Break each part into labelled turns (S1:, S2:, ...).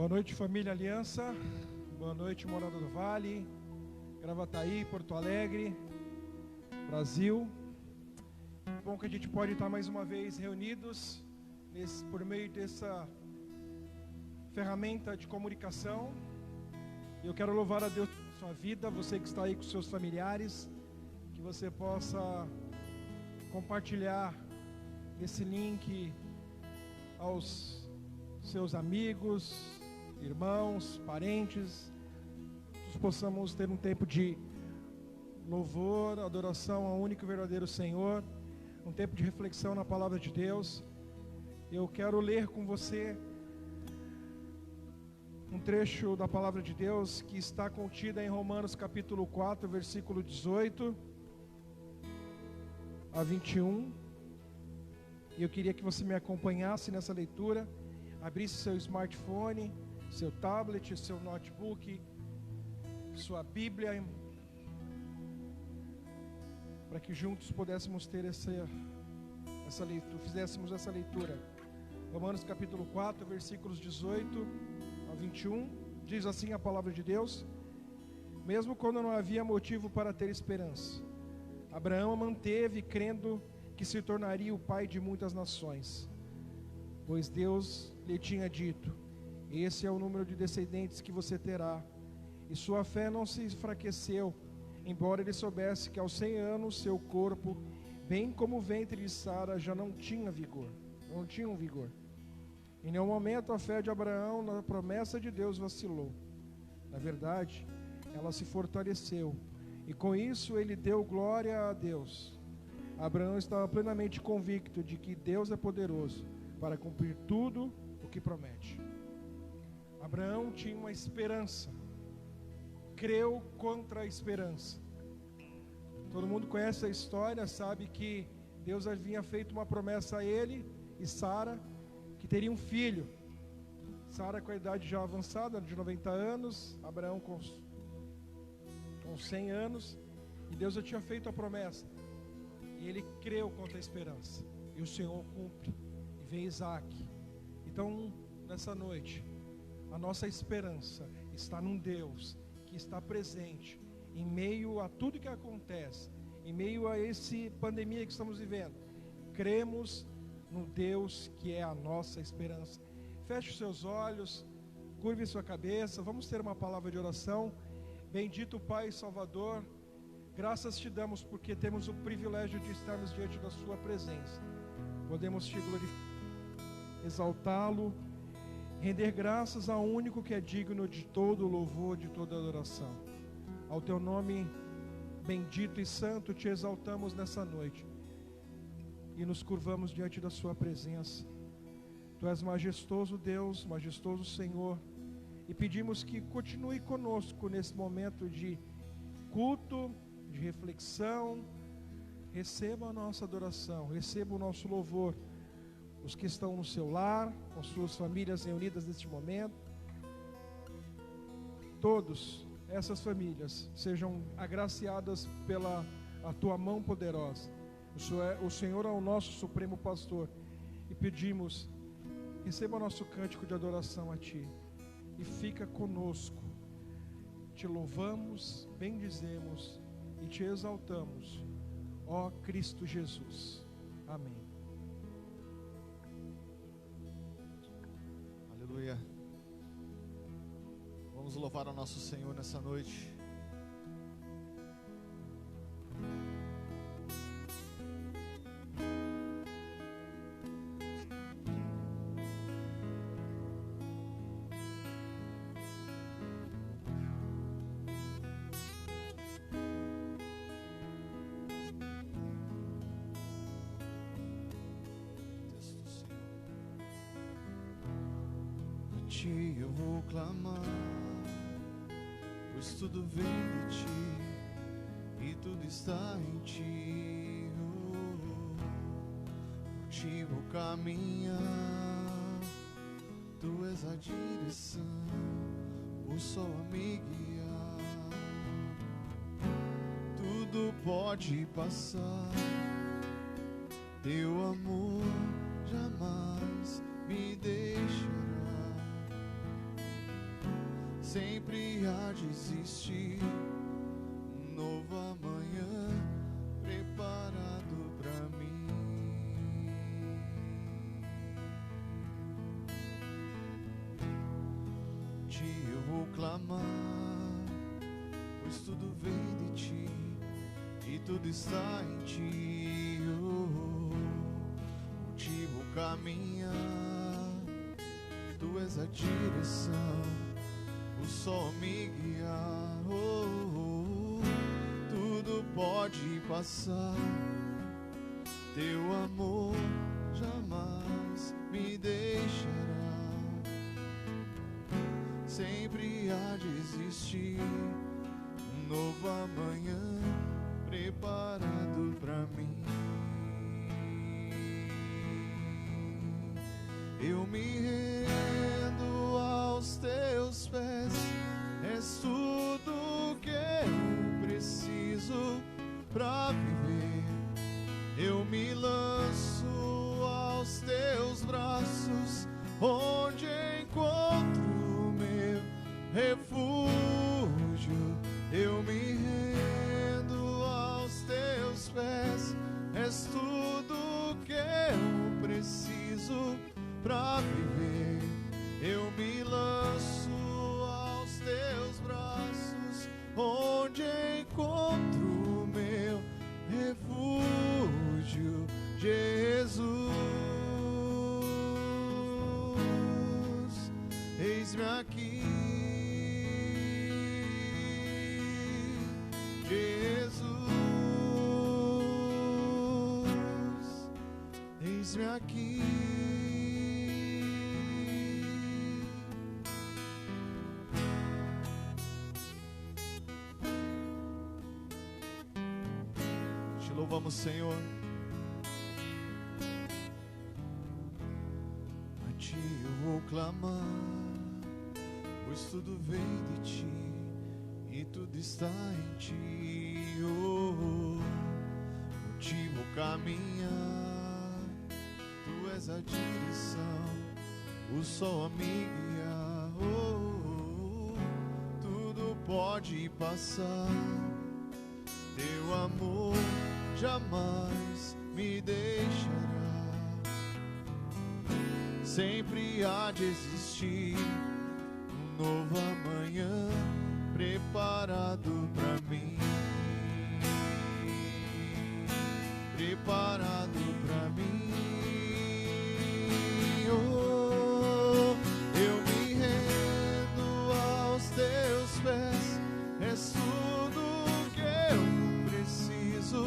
S1: Boa noite, família Aliança. Boa noite, Morada do Vale, Gravataí, Porto Alegre, Brasil. Bom que a gente pode estar mais uma vez reunidos por meio dessa ferramenta de comunicação. Eu quero louvar a Deus pela sua vida, você que está aí com seus familiares, que você possa compartilhar esse link aos seus amigos, irmãos, parentes, que possamos ter um tempo de louvor, adoração ao único e verdadeiro Senhor, um tempo de reflexão na palavra de Deus. Eu quero ler com você um trecho da palavra de Deus que está contida em Romanos capítulo 4, versículo 18 a 21. E eu queria que você me acompanhasse nessa leitura, abrisse seu smartphone, seu tablet, seu notebook, sua Bíblia, para que juntos pudéssemos ter essa leitura, fizéssemos essa leitura. Romanos capítulo 4, versículos 18 a 21, diz assim a palavra de Deus: mesmo quando não havia motivo para ter esperança, Abraão a manteve, crendo que se tornaria o pai de muitas nações, pois Deus lhe tinha dito: esse é o número de descendentes que você terá. E sua fé não se enfraqueceu, embora ele soubesse que aos 100 anos seu corpo, bem como o ventre de Sara, já não tinham vigor. Em nenhum momento a fé de Abraão na promessa de Deus vacilou. Na verdade, ela se fortaleceu, e com isso ele deu glória a Deus. Abraão estava plenamente convicto de que Deus é poderoso para cumprir tudo o que promete. Abraão tinha uma esperança, creu contra a esperança. Todo mundo conhece a história, sabe que Deus havia feito uma promessa a ele e Sara, que teria um filho. Sara com a idade já avançada, de 90 anos, Abraão com 100 anos, e Deus já tinha feito a promessa, e ele creu contra a esperança, e o Senhor cumpre, e vem Isaac. Então, nessa noite, a nossa esperança está num Deus que está presente em meio a tudo que acontece, em meio a essa pandemia que estamos vivendo. Cremos no Deus que é a nossa esperança. Feche os seus olhos, curve sua cabeça, vamos ter uma palavra de oração. Bendito Pai e Salvador, graças te damos porque temos o privilégio de estarmos diante da sua presença. Podemos te glorificar, exaltá-lo, render graças ao único que é digno de todo louvor, de toda adoração. Ao teu nome bendito e santo te exaltamos nessa noite e nos curvamos diante da sua presença. Tu és majestoso Deus, majestoso Senhor, e pedimos que continue conosco nesse momento de culto, de reflexão. Receba a nossa adoração, receba o nosso louvor. Os que estão no seu lar, com suas famílias reunidas neste momento, todas essas famílias sejam agraciadas pela a tua mão poderosa. O Senhor é o nosso supremo pastor, e pedimos, receba o nosso cântico de adoração a ti, e fica conosco. Te louvamos, bendizemos e te exaltamos, ó Cristo Jesus. Amém.
S2: Aleluia. Vamos louvar ao nosso Senhor nessa noite. Eu vou clamar, pois tudo vem de ti e tudo está em ti. Por ti vou caminhar, tu és a direção, o sol a me guiar. Tudo pode passar, teu amor jamais me deixará. sempre há de existir um novo amanhã preparado pra mim. Eu vou clamar, pois tudo vem de ti e tudo está em ti. Contigo caminhar, tu és a direção, o sol me guiar. Tudo pode passar, teu amor jamais me deixará. Sempre há de existir um novo amanhã preparado pra mim. Eu me rendo aos teus pés, és tudo que eu preciso pra viver. Eu me lanço aos teus braços, onde encontro refúgio. Eu me rendo aos teus pés, és tudo que eu preciso pra viver. Eu me lanço aos teus braços, onde encontro meu refúgio, Jesus. Eis-me aqui, Jesus, eis-me aqui. Te louvamos, Senhor. A ti eu vou clamar, pois tudo vem de ti e tudo está em ti. Contigo caminhar, tu és a direção, o sol a me guiar. Tudo pode passar, teu amor jamais me deixará. Sempre há de existir um novo amanhã preparado pra mim, preparado pra mim. Eu me rendo aos teus pés, és tudo que eu preciso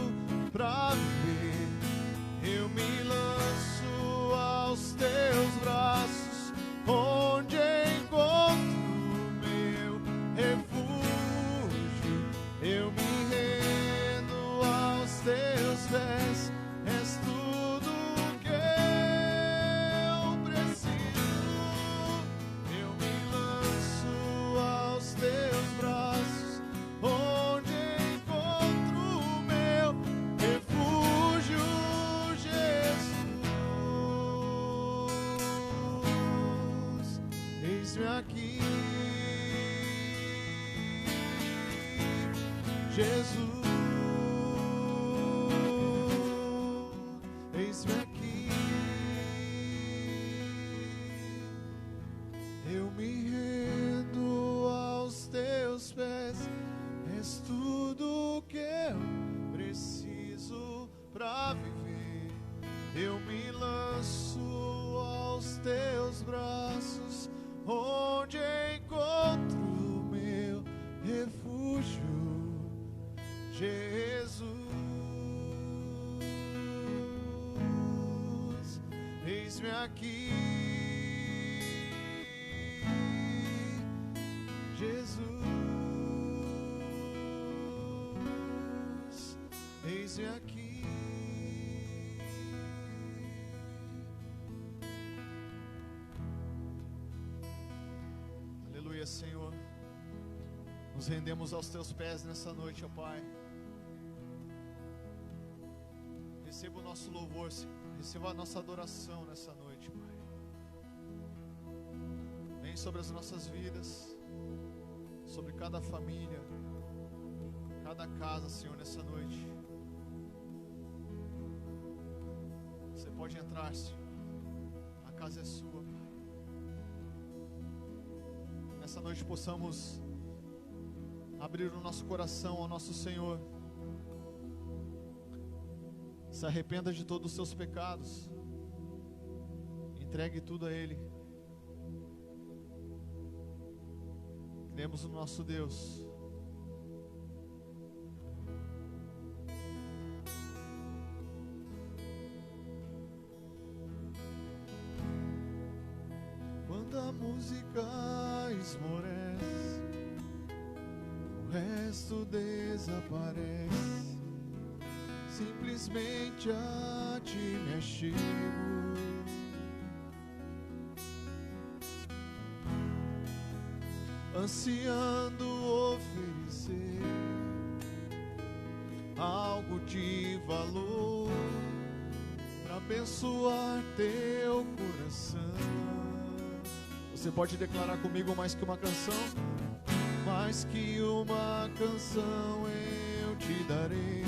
S2: pra viver. Eu me lanço aos teus braços, onde encontro refúgio. Eu me rendo aos teus pés, és tudo que eu preciso. Eu me lanço aos teus braços, onde encontro o meu refúgio, Jesus. Eis-me aqui, Jesus, eis-me aqui. Eu me rendo aos teus pés, és tudo que eu preciso pra viver. Eu me lanço aos teus braços, onde encontro meu refúgio, Jesus. Eis-me aqui, Jesus. Eis-me aqui. Aleluia, Senhor. Nos rendemos aos teus pés nessa noite, ó Pai. Receba o nosso louvor, Senhor. Receba a nossa adoração nessa noite, Pai. Vem sobre as nossas vidas. sobre cada família, cada casa, Senhor, nessa noite. Você pode entrar, Senhor. A casa é sua, Pai. Nessa noite possamos abrir o nosso coração ao nosso Senhor. Se arrependa de todos os seus pecados. Entregue tudo a Ele. Cremos no nosso Deus. Quando a música esmorece, o resto desaparece. Simplesmente a ti me achego. Ansiando oferecer algo de valor para abençoar teu coração. Você pode declarar comigo mais que uma canção? Mais que uma canção eu te darei,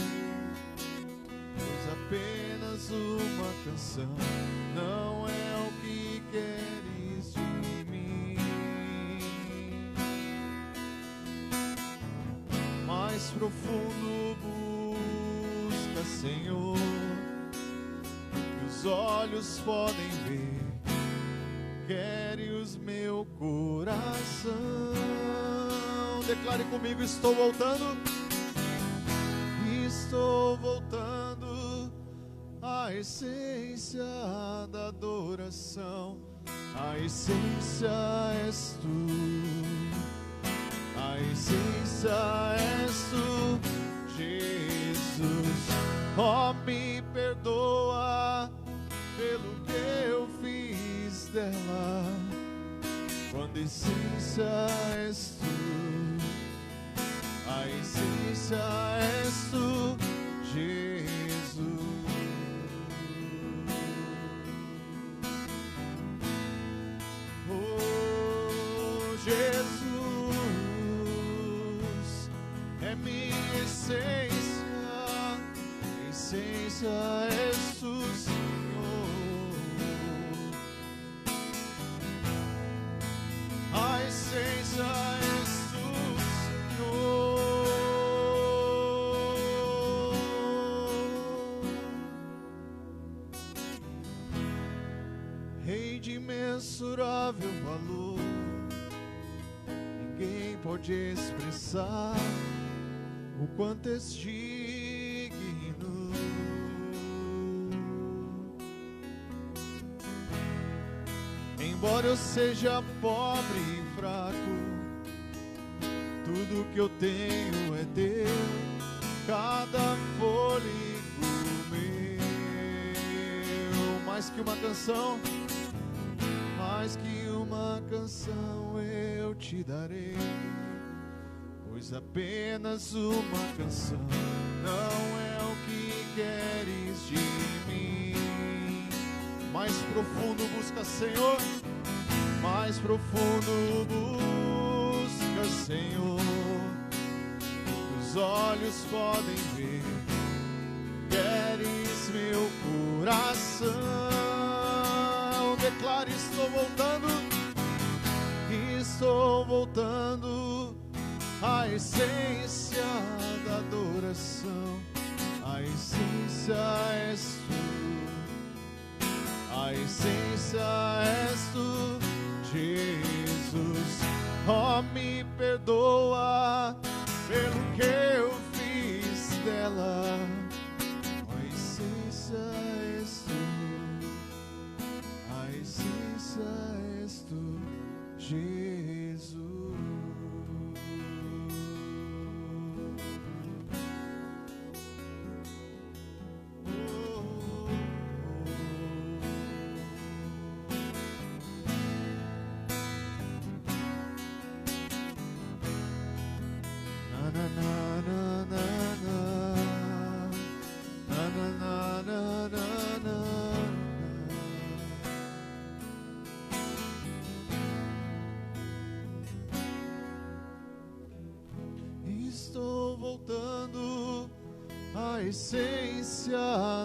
S2: pois apenas uma canção não é o que queres de mim. Mais profundo busca, Senhor, que os olhos podem ver. Queres meu coração. Declare comigo: estou voltando. Estou voltando à essência da adoração. A essência és tu. A essência és tu, Jesus. Oh, me perdoa pelo que eu fiz dela, quando a essência és tu. A essência és tu, Jesus. Oh, Jesus é minha essência. A essência és tu, Senhor. A essência és tu, Senhor. Rei de imensurável valor, ninguém pode expressar o quanto és digno. Embora eu seja pobre e fraco, tudo que eu tenho é teu, cada fôlego meu. Mais que uma canção, mais que uma canção eu te darei, pois apenas uma canção não é o que queres de mim. Mais profundo busca, Senhor. Mais profundo busca, Senhor. Os olhos podem ver. Queres meu coração. Declare: estou voltando. Estou voltando à essência da adoração. A essência és tu. A essência és tu, Jesus. Oh, me perdoa pelo que eu fiz dela. A essência és tu. A essência és tu, Jesus. essência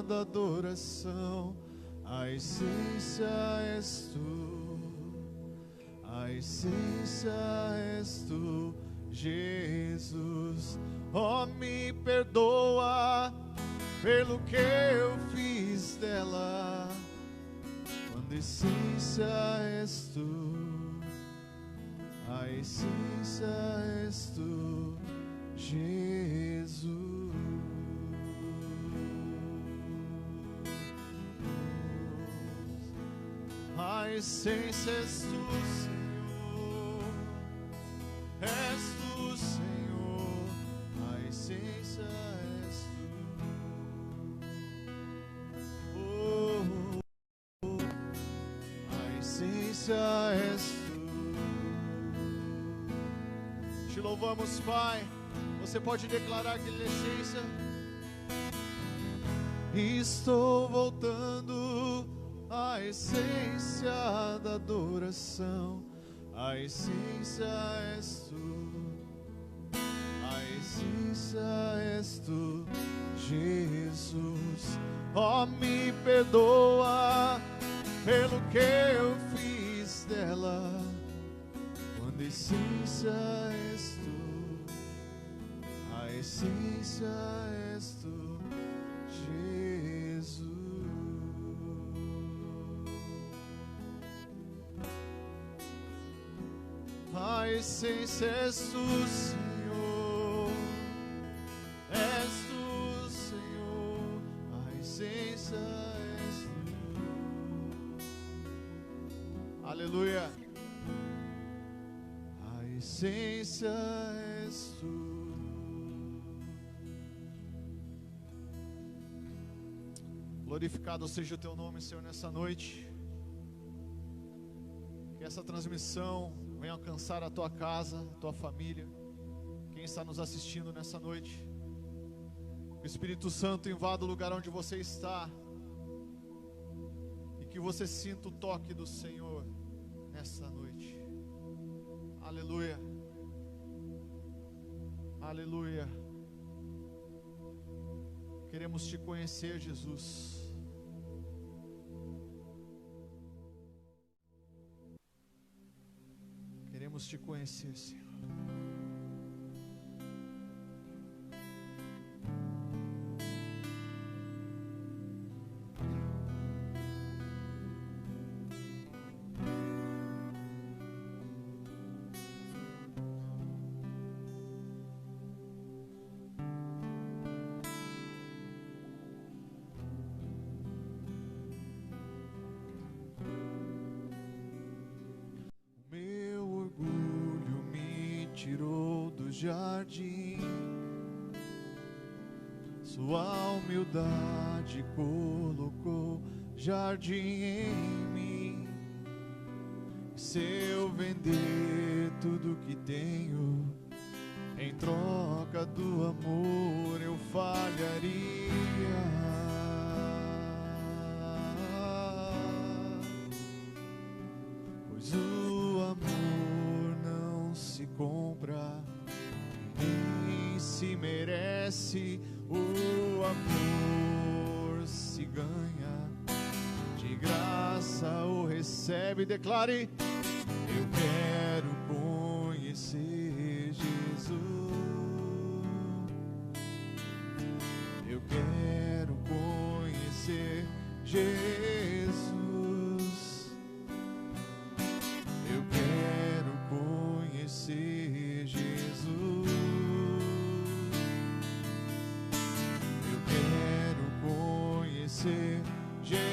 S2: da adoração, a essência és tu, a essência és tu, Jesus. Oh, me perdoa pelo que eu fiz dela, quando a essência és tu, a essência és tu, Jesus. A essência és tu, Senhor, és tu, Senhor, a essência és tu, a essência és tu. Te louvamos, Pai. Você pode declarar aquela essência? Estou voltando à essência da adoração, a essência és tu, a essência és tu, Jesus. Oh, me perdoa pelo que eu fiz dela, quando a essência és tu, a essência és tu, Jesus. A essência és tu, Senhor, és tu, Senhor, a essência és tu. Aleluia. A essência és tu. Glorificado seja o teu nome, Senhor, nessa noite. Que essa transmissão venha alcançar a tua casa, a tua família, quem está nos assistindo nessa noite. Que o Espírito Santo invada o lugar onde você está, e que você sinta o toque do Senhor nessa noite. Aleluia, aleluia. Queremos te conhecer, Jesus. Queremos te conhecer, Senhor. Tirou do jardim, sua humildade colocou jardim em mim. Se eu vender tudo que tenho, em troca do amor eu falharia. Pois o amor não se compra, nem se merece. O amor se ganha, de graça o recebe. Declare: eu quero conhecer Jesus. Eu quero conhecer Jesus. Eu quero conhecer Jesus. Eu quero conhecer Jesus.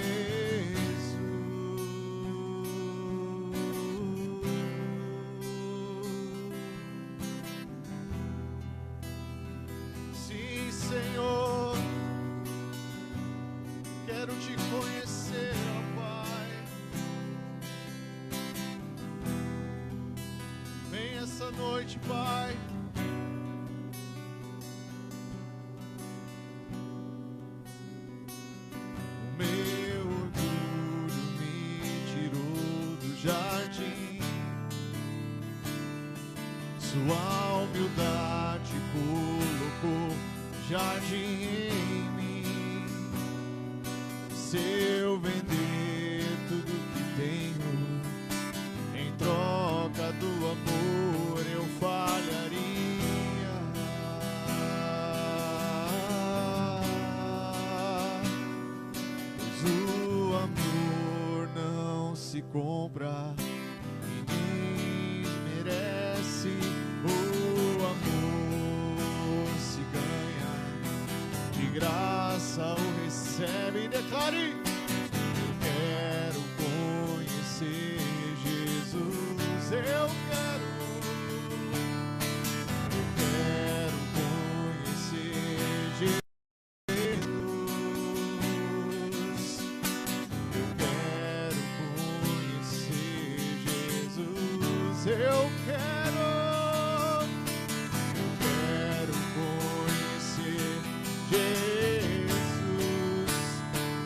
S2: Sim, Senhor, quero te conhecer, ó Pai. Vem essa noite, Pai. O meu orgulho me tirou do jardim, sua humildade colocou jardim em mim. Se eu vender tudo que tenho, em troca do amor eu falharia. Pois o amor não se compra e nem merece. O amor se ganha, de graça o recebe. Declare: eu quero conhecer Jesus, eu quero conhecer Jesus, eu quero conhecer Jesus, eu quero conhecer Jesus.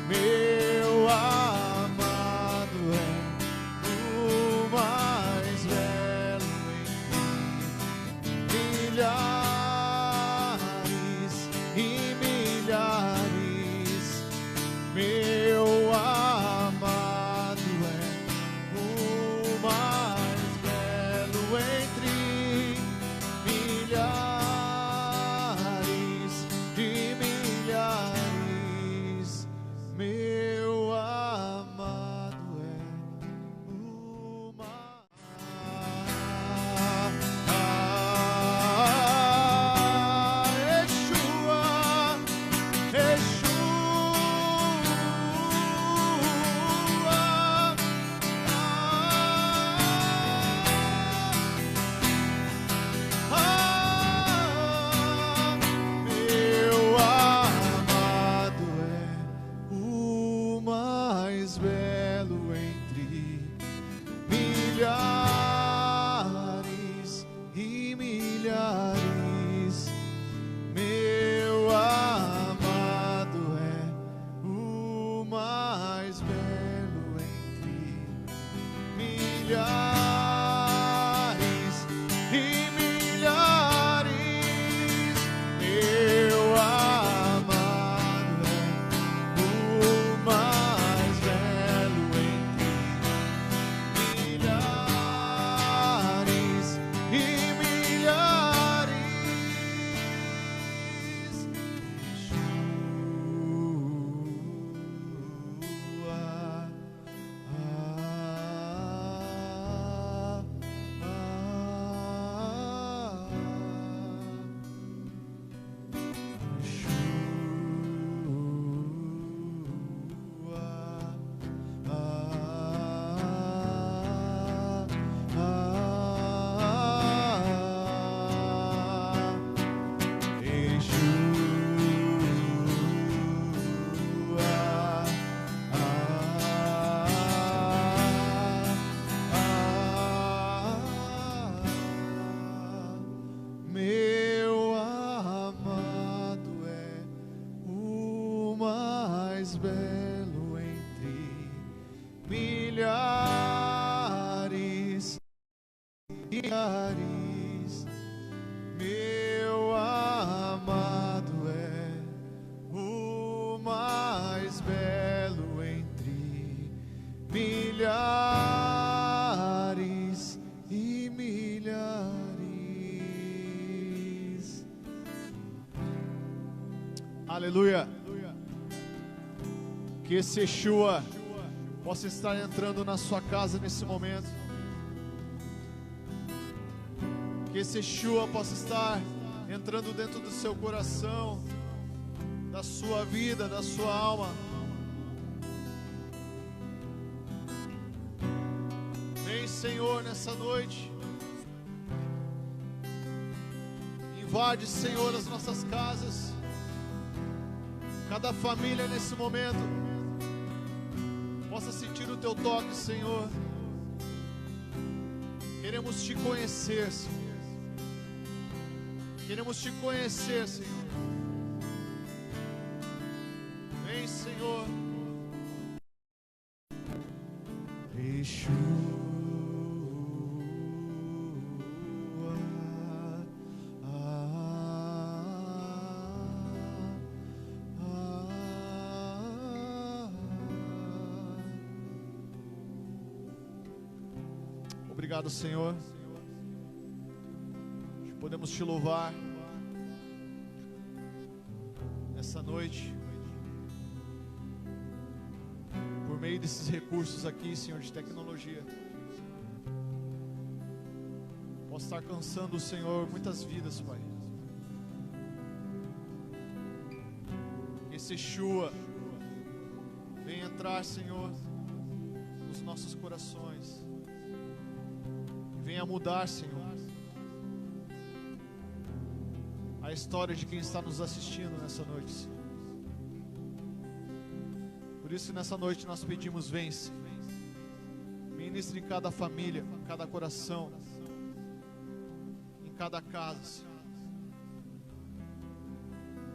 S2: Meu amado é o mais belo entre milhares e milhares. Meu amado é o mais belo entre milhares de milhares. Meu amado é o Yeshua, meu amado é o mais belo entre milhares e milhares. Meu amado é o mais belo entre milhares e milhares. Meu amado é o mais belo entre milhares e milhares. Meu amado é o mais belo entre milhares e milhares. Meu amado é o mais belo entre milhares e milhares. Aleluia. Que esse Yeshua possa estar entrando na sua casa nesse momento. Que esse Yeshua possa estar entrando dentro do seu coração, da sua vida, da sua alma. Vem, Senhor, nessa noite. Invade, Senhor, as nossas casas. Cada família nesse momento possa sentir o teu toque, Senhor. Queremos te conhecer, Senhor. Queremos te conhecer, Senhor. Vem, Senhor. Yeshua. obrigado, Senhor. Podemos te louvar nessa noite por meio desses recursos aqui, Senhor, de tecnologia. Posso estar alcançando, Senhor, muitas vidas, Pai. Esse Yeshua vem entrar, Senhor, nos nossos corações. Venha mudar, Senhor, a história de quem está nos assistindo nessa noite, Senhor. Por isso, nessa noite nós pedimos, vence. Ministre em cada família, em cada coração, em cada casa, Senhor.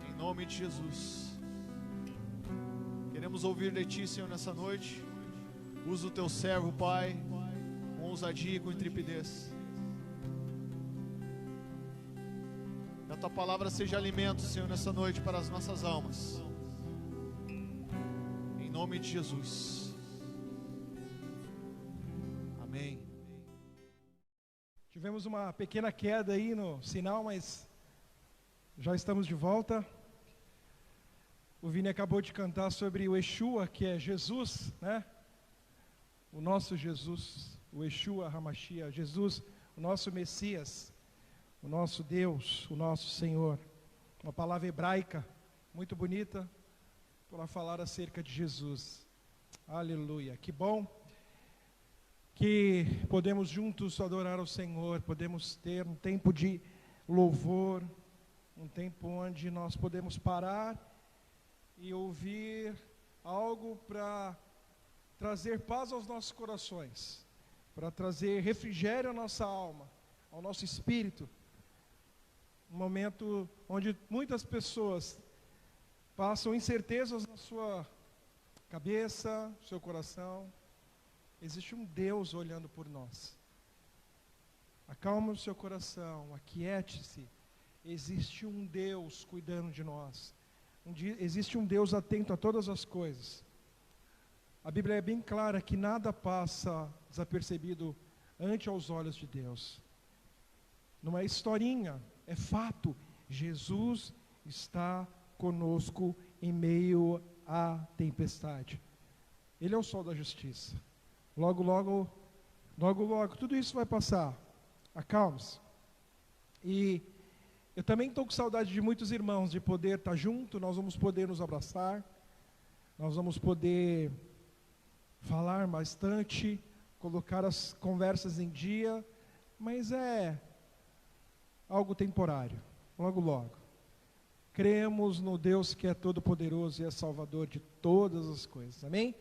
S2: Em nome de Jesus. Queremos ouvir de Ti, Senhor, nessa noite. Usa o Teu servo, Pai, com ousadia e com intrepidez. Que a Tua palavra seja alimento, Senhor, nessa noite para as nossas almas. Em nome de Jesus. Amém.
S1: Tivemos uma pequena queda aí no sinal, mas já estamos de volta. O Vini acabou de cantar sobre o Yeshua, que é Jesus, né? O nosso Jesus, o Yeshua HaMashiach, Jesus, o nosso Messias, o nosso Deus, o nosso Senhor. Uma palavra hebraica muito bonita para falar acerca de Jesus. Aleluia. Que bom que podemos juntos adorar ao Senhor, podemos ter um tempo de louvor, um tempo onde nós podemos parar e ouvir algo para trazer paz aos nossos corações, para trazer refrigério à nossa alma, ao nosso espírito. Um momento onde muitas pessoas passam incertezas na sua cabeça, no seu coração. Existe um Deus olhando por nós. Acalme o seu coração, aquiete-se. Existe um Deus cuidando de nós. Existe um Deus atento a todas as coisas. A Bíblia é bem clara que nada passa desapercebido ante aos olhos de Deus. Não é historinha, é fato. Jesus está conosco em meio à tempestade. Ele é o sol da justiça. Logo, logo, tudo isso vai passar. Acalme-se. E eu também estou com saudade de muitos irmãos, de poder estar junto. Nós vamos poder nos abraçar, nós vamos poder falar bastante, colocar as conversas em dia, mas é algo temporário, logo, logo. Cremos no Deus que é todo-poderoso e é salvador de todas as coisas, amém?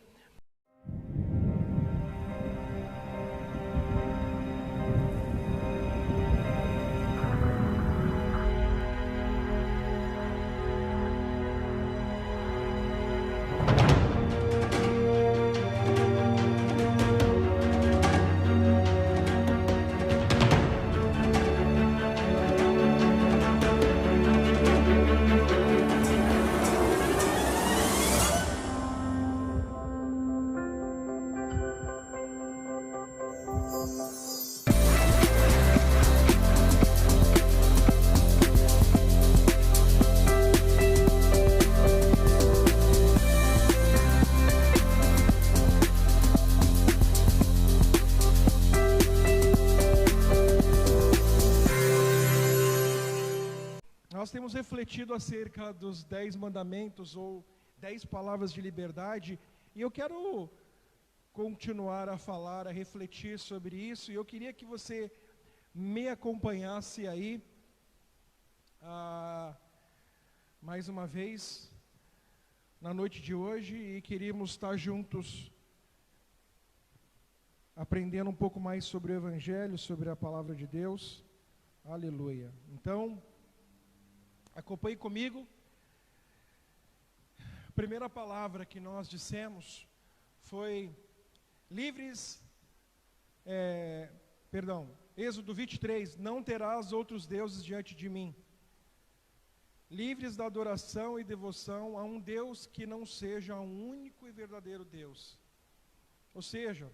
S1: Nós temos refletido acerca dos 10 mandamentos ou 10 palavras de liberdade, e eu quero continuar a falar, a refletir sobre isso, e eu queria que você me acompanhasse aí, mais uma vez, na noite de hoje, e queríamos estar juntos, aprendendo um pouco mais sobre o Evangelho, sobre a Palavra de Deus. Aleluia. Então, acompanhe comigo. A primeira palavra que nós dissemos foi Êxodo 23, não terás outros deuses diante de mim. Livres da adoração e devoção a um Deus que não seja um único e verdadeiro Deus. Ou seja,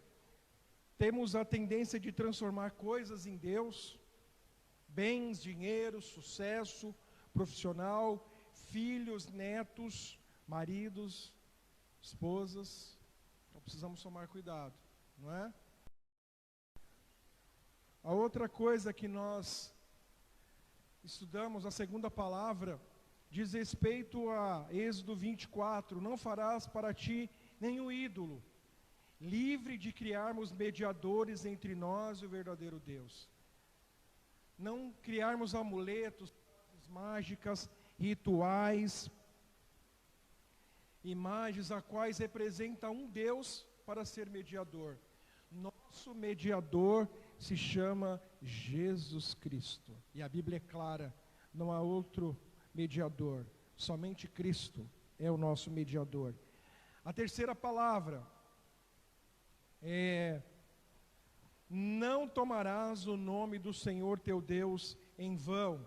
S1: temos a tendência de transformar coisas em Deus, bens, dinheiro, sucesso profissional, filhos, netos, maridos, esposas. Então precisamos tomar cuidado, não é? A outra coisa que nós estudamos, a segunda palavra, diz respeito a Êxodo 24: não farás para ti nenhum ídolo, livre de criarmos mediadores entre nós e o verdadeiro Deus. Não criarmos amuletos, mágicas, rituais, imagens a quais representa um Deus para ser mediador. Nosso mediador se chama Jesus Cristo. E a Bíblia é clara, não há outro mediador, somente Cristo é o nosso mediador. A terceira palavra é: não tomarás o nome do Senhor teu Deus em vão.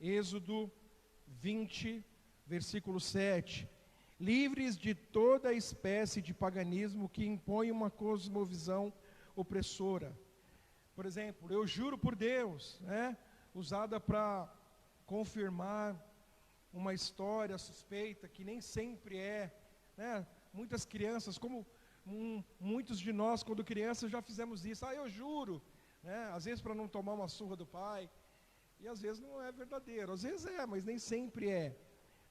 S1: Êxodo 20, versículo 7. Livres de toda espécie de paganismo que impõe uma cosmovisão opressora. Por exemplo, eu juro por Deus, né? Usada para confirmar uma história suspeita, que nem sempre é, né? Muitas crianças, como muitos de nós, quando crianças, já fizemos isso. Eu juro, né? Às vezes para não tomar uma surra do pai, e às vezes não é verdadeiro, às vezes é, mas nem sempre é,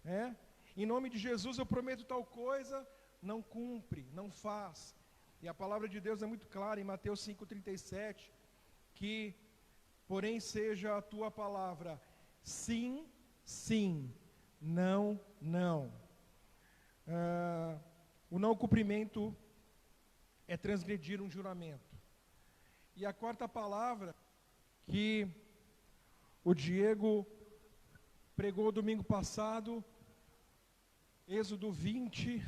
S1: né? Em nome de Jesus eu prometo tal coisa, não cumpre, não faz. E a palavra de Deus é muito clara em Mateus 5,37, que, porém, seja a tua palavra sim, sim, não, não. O não cumprimento é transgredir um juramento. E a quarta palavra que o Diego pregou domingo passado, Êxodo 20,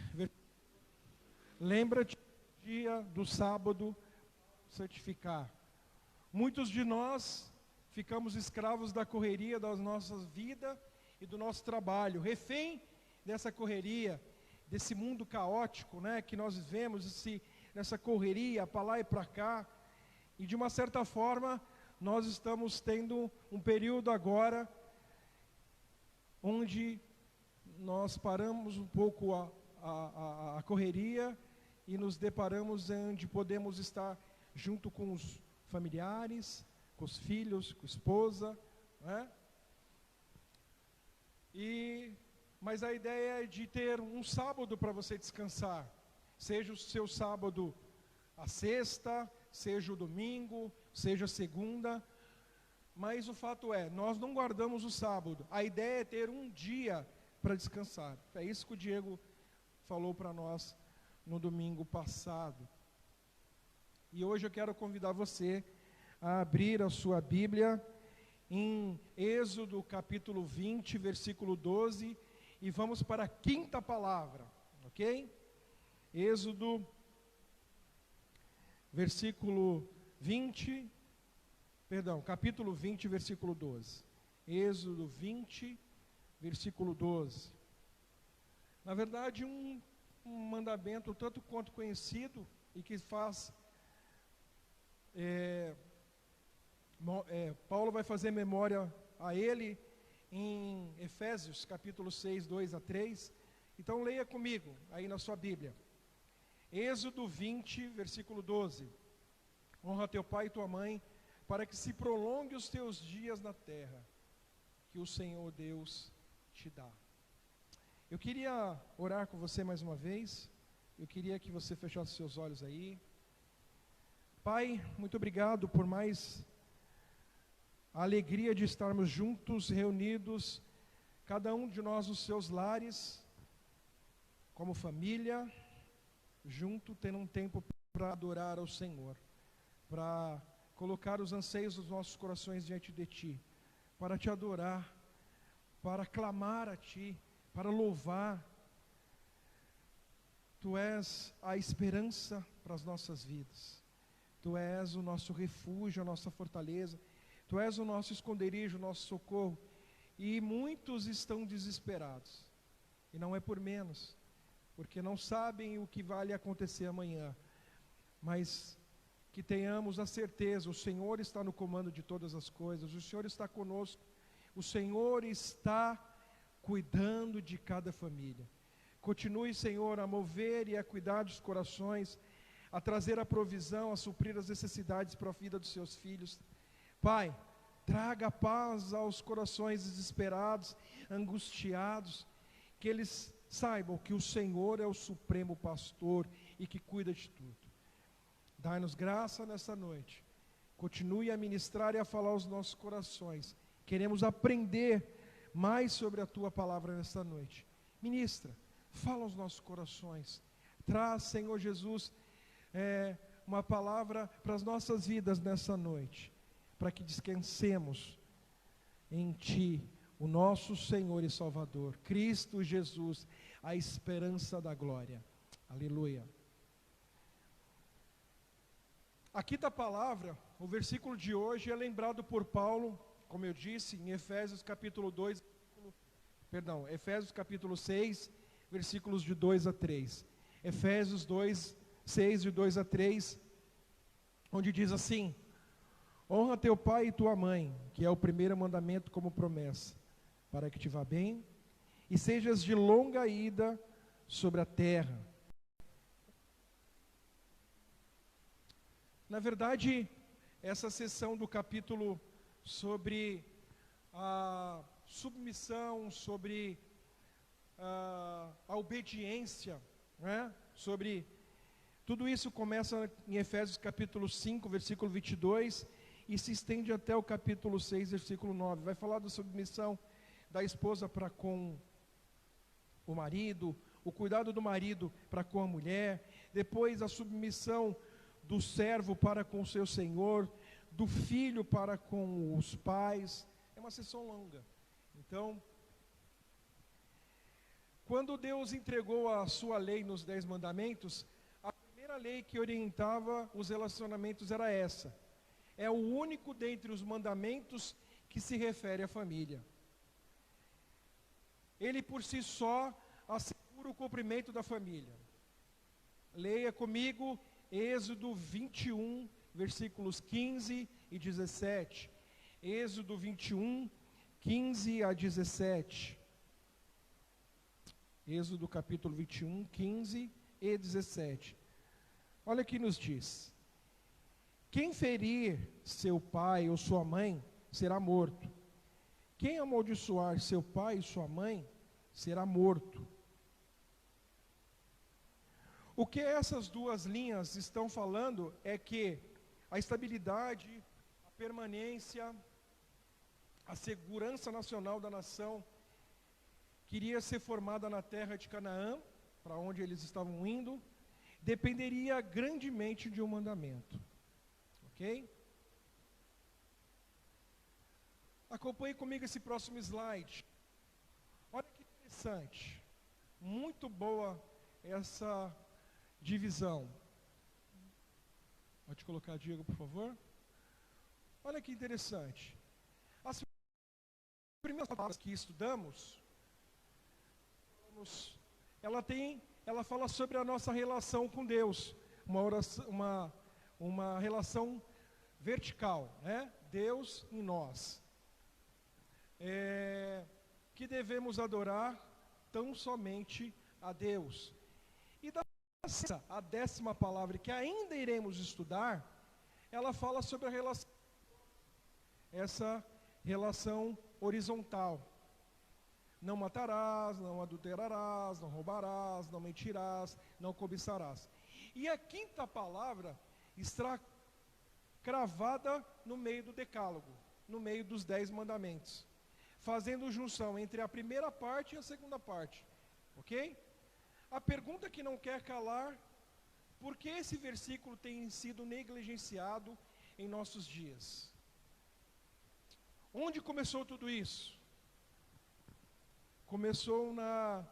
S1: lembra-te do dia do sábado santificar. Muitos de nós ficamos escravos da correria das nossas vidas e do nosso trabalho, refém dessa correria, desse mundo caótico, né, que nós vivemos, nessa correria para lá e para cá. E de uma certa forma nós estamos tendo um período agora onde nós paramos um pouco a correria e nos deparamos onde podemos estar junto com os familiares, com os filhos, com a esposa, né? Mas a ideia é de ter um sábado para você descansar, seja o seu sábado a sexta, seja o domingo, seja a segunda, mas o fato é, nós não guardamos o sábado, a ideia é ter um dia para descansar. É isso que o Diego falou para nós no domingo passado. E hoje eu quero convidar você a abrir a sua Bíblia em Êxodo capítulo 20, versículo 12, e vamos para a quinta palavra, ok? Êxodo, capítulo 20, versículo 12. Êxodo 20, versículo 12. Na verdade, um mandamento tanto quanto conhecido e que faz... Paulo vai fazer memória a ele em Efésios capítulo 6, 2 a 3. Então leia comigo aí na sua Bíblia. Êxodo 20, versículo 12. Honra teu pai e tua mãe, para que se prolongue os teus dias na terra, que o Senhor Deus te dá. Eu queria orar com você mais uma vez. Eu queria que você fechasse seus olhos aí. Pai, muito obrigado por mais a alegria de estarmos juntos, reunidos, cada um de nós nos seus lares, como família, junto, tendo um tempo para adorar ao Senhor, para colocar os anseios dos nossos corações diante de Ti, para Te adorar, para clamar a Ti, para louvar. Tu és a esperança para as nossas vidas. Tu és o nosso refúgio, a nossa fortaleza. Tu és o nosso esconderijo, o nosso socorro. E muitos estão desesperados. E não é por menos, porque não sabem o que vai acontecer amanhã. Mas que tenhamos a certeza, o Senhor está no comando de todas as coisas, o Senhor está conosco, o Senhor está cuidando de cada família. Continue, Senhor, a mover e a cuidar dos corações, a trazer a provisão, a suprir as necessidades para a vida dos seus filhos. Pai, traga paz aos corações desesperados, angustiados, que eles saibam que o Senhor é o supremo pastor e que cuida de tudo. Dai-nos graça nessa noite. Continue a ministrar e a falar aos nossos corações. Queremos aprender mais sobre a Tua palavra nesta noite. Ministra, fala aos nossos corações. Traz, Senhor Jesus, uma palavra para as nossas vidas nessa noite, para que descansemos em Ti, o nosso Senhor e Salvador, Cristo Jesus, a esperança da glória. Aleluia. A quinta palavra, o versículo de hoje é lembrado por Paulo, como eu disse, em Efésios capítulo 6, versículos de 2 a 3. Efésios 2, 6, de 2 a 3, onde diz assim: honra teu pai e tua mãe, que é o primeiro mandamento como promessa, para que te vá bem e sejas de longa ida sobre a terra. Na verdade, essa seção do capítulo sobre a submissão, sobre a obediência, né? Sobre tudo isso começa em Efésios capítulo 5, versículo 22, e se estende até o capítulo 6, versículo 9. Vai falar da submissão da esposa para com o marido, o cuidado do marido para com a mulher, depois a submissão do servo para com o seu senhor, do filho para com os pais. É uma sessão longa. Então, quando Deus entregou a sua lei nos 10 mandamentos, a primeira lei que orientava os relacionamentos era essa. É o único dentre os mandamentos que se refere à família. Ele por si só assegura o cumprimento da família. Leia comigo Êxodo 21, versículos 15 e 17. Êxodo 21, 15 a 17. Êxodo capítulo 21, 15 e 17. Olha o que nos diz: quem ferir seu pai ou sua mãe será morto. Quem amaldiçoar seu pai e sua mãe será morto. O que essas duas linhas estão falando é que a estabilidade, a permanência, a segurança nacional da nação queria ser formada na terra de Canaã, para onde eles estavam indo, dependeria grandemente de um mandamento. Ok? Acompanhe comigo esse próximo slide. Olha que interessante. Muito boa essa divisão. Pode colocar, Diego, por favor. Olha que interessante. As primeiras palavras que estudamos, ela fala sobre a nossa relação com Deus, uma relação vertical, né? Deus em nós, que devemos adorar tão somente a Deus. E a 10ª palavra que ainda iremos estudar, ela fala sobre essa relação horizontal. Não matarás, não adulterarás, não roubarás, não mentirás, não cobiçarás. E a 5ª palavra está cravada no meio do decálogo, no meio dos 10 mandamentos, fazendo junção entre a primeira parte e a segunda parte. Ok? A pergunta que não quer calar: por que esse versículo tem sido negligenciado em nossos dias? Onde começou tudo isso? Começou na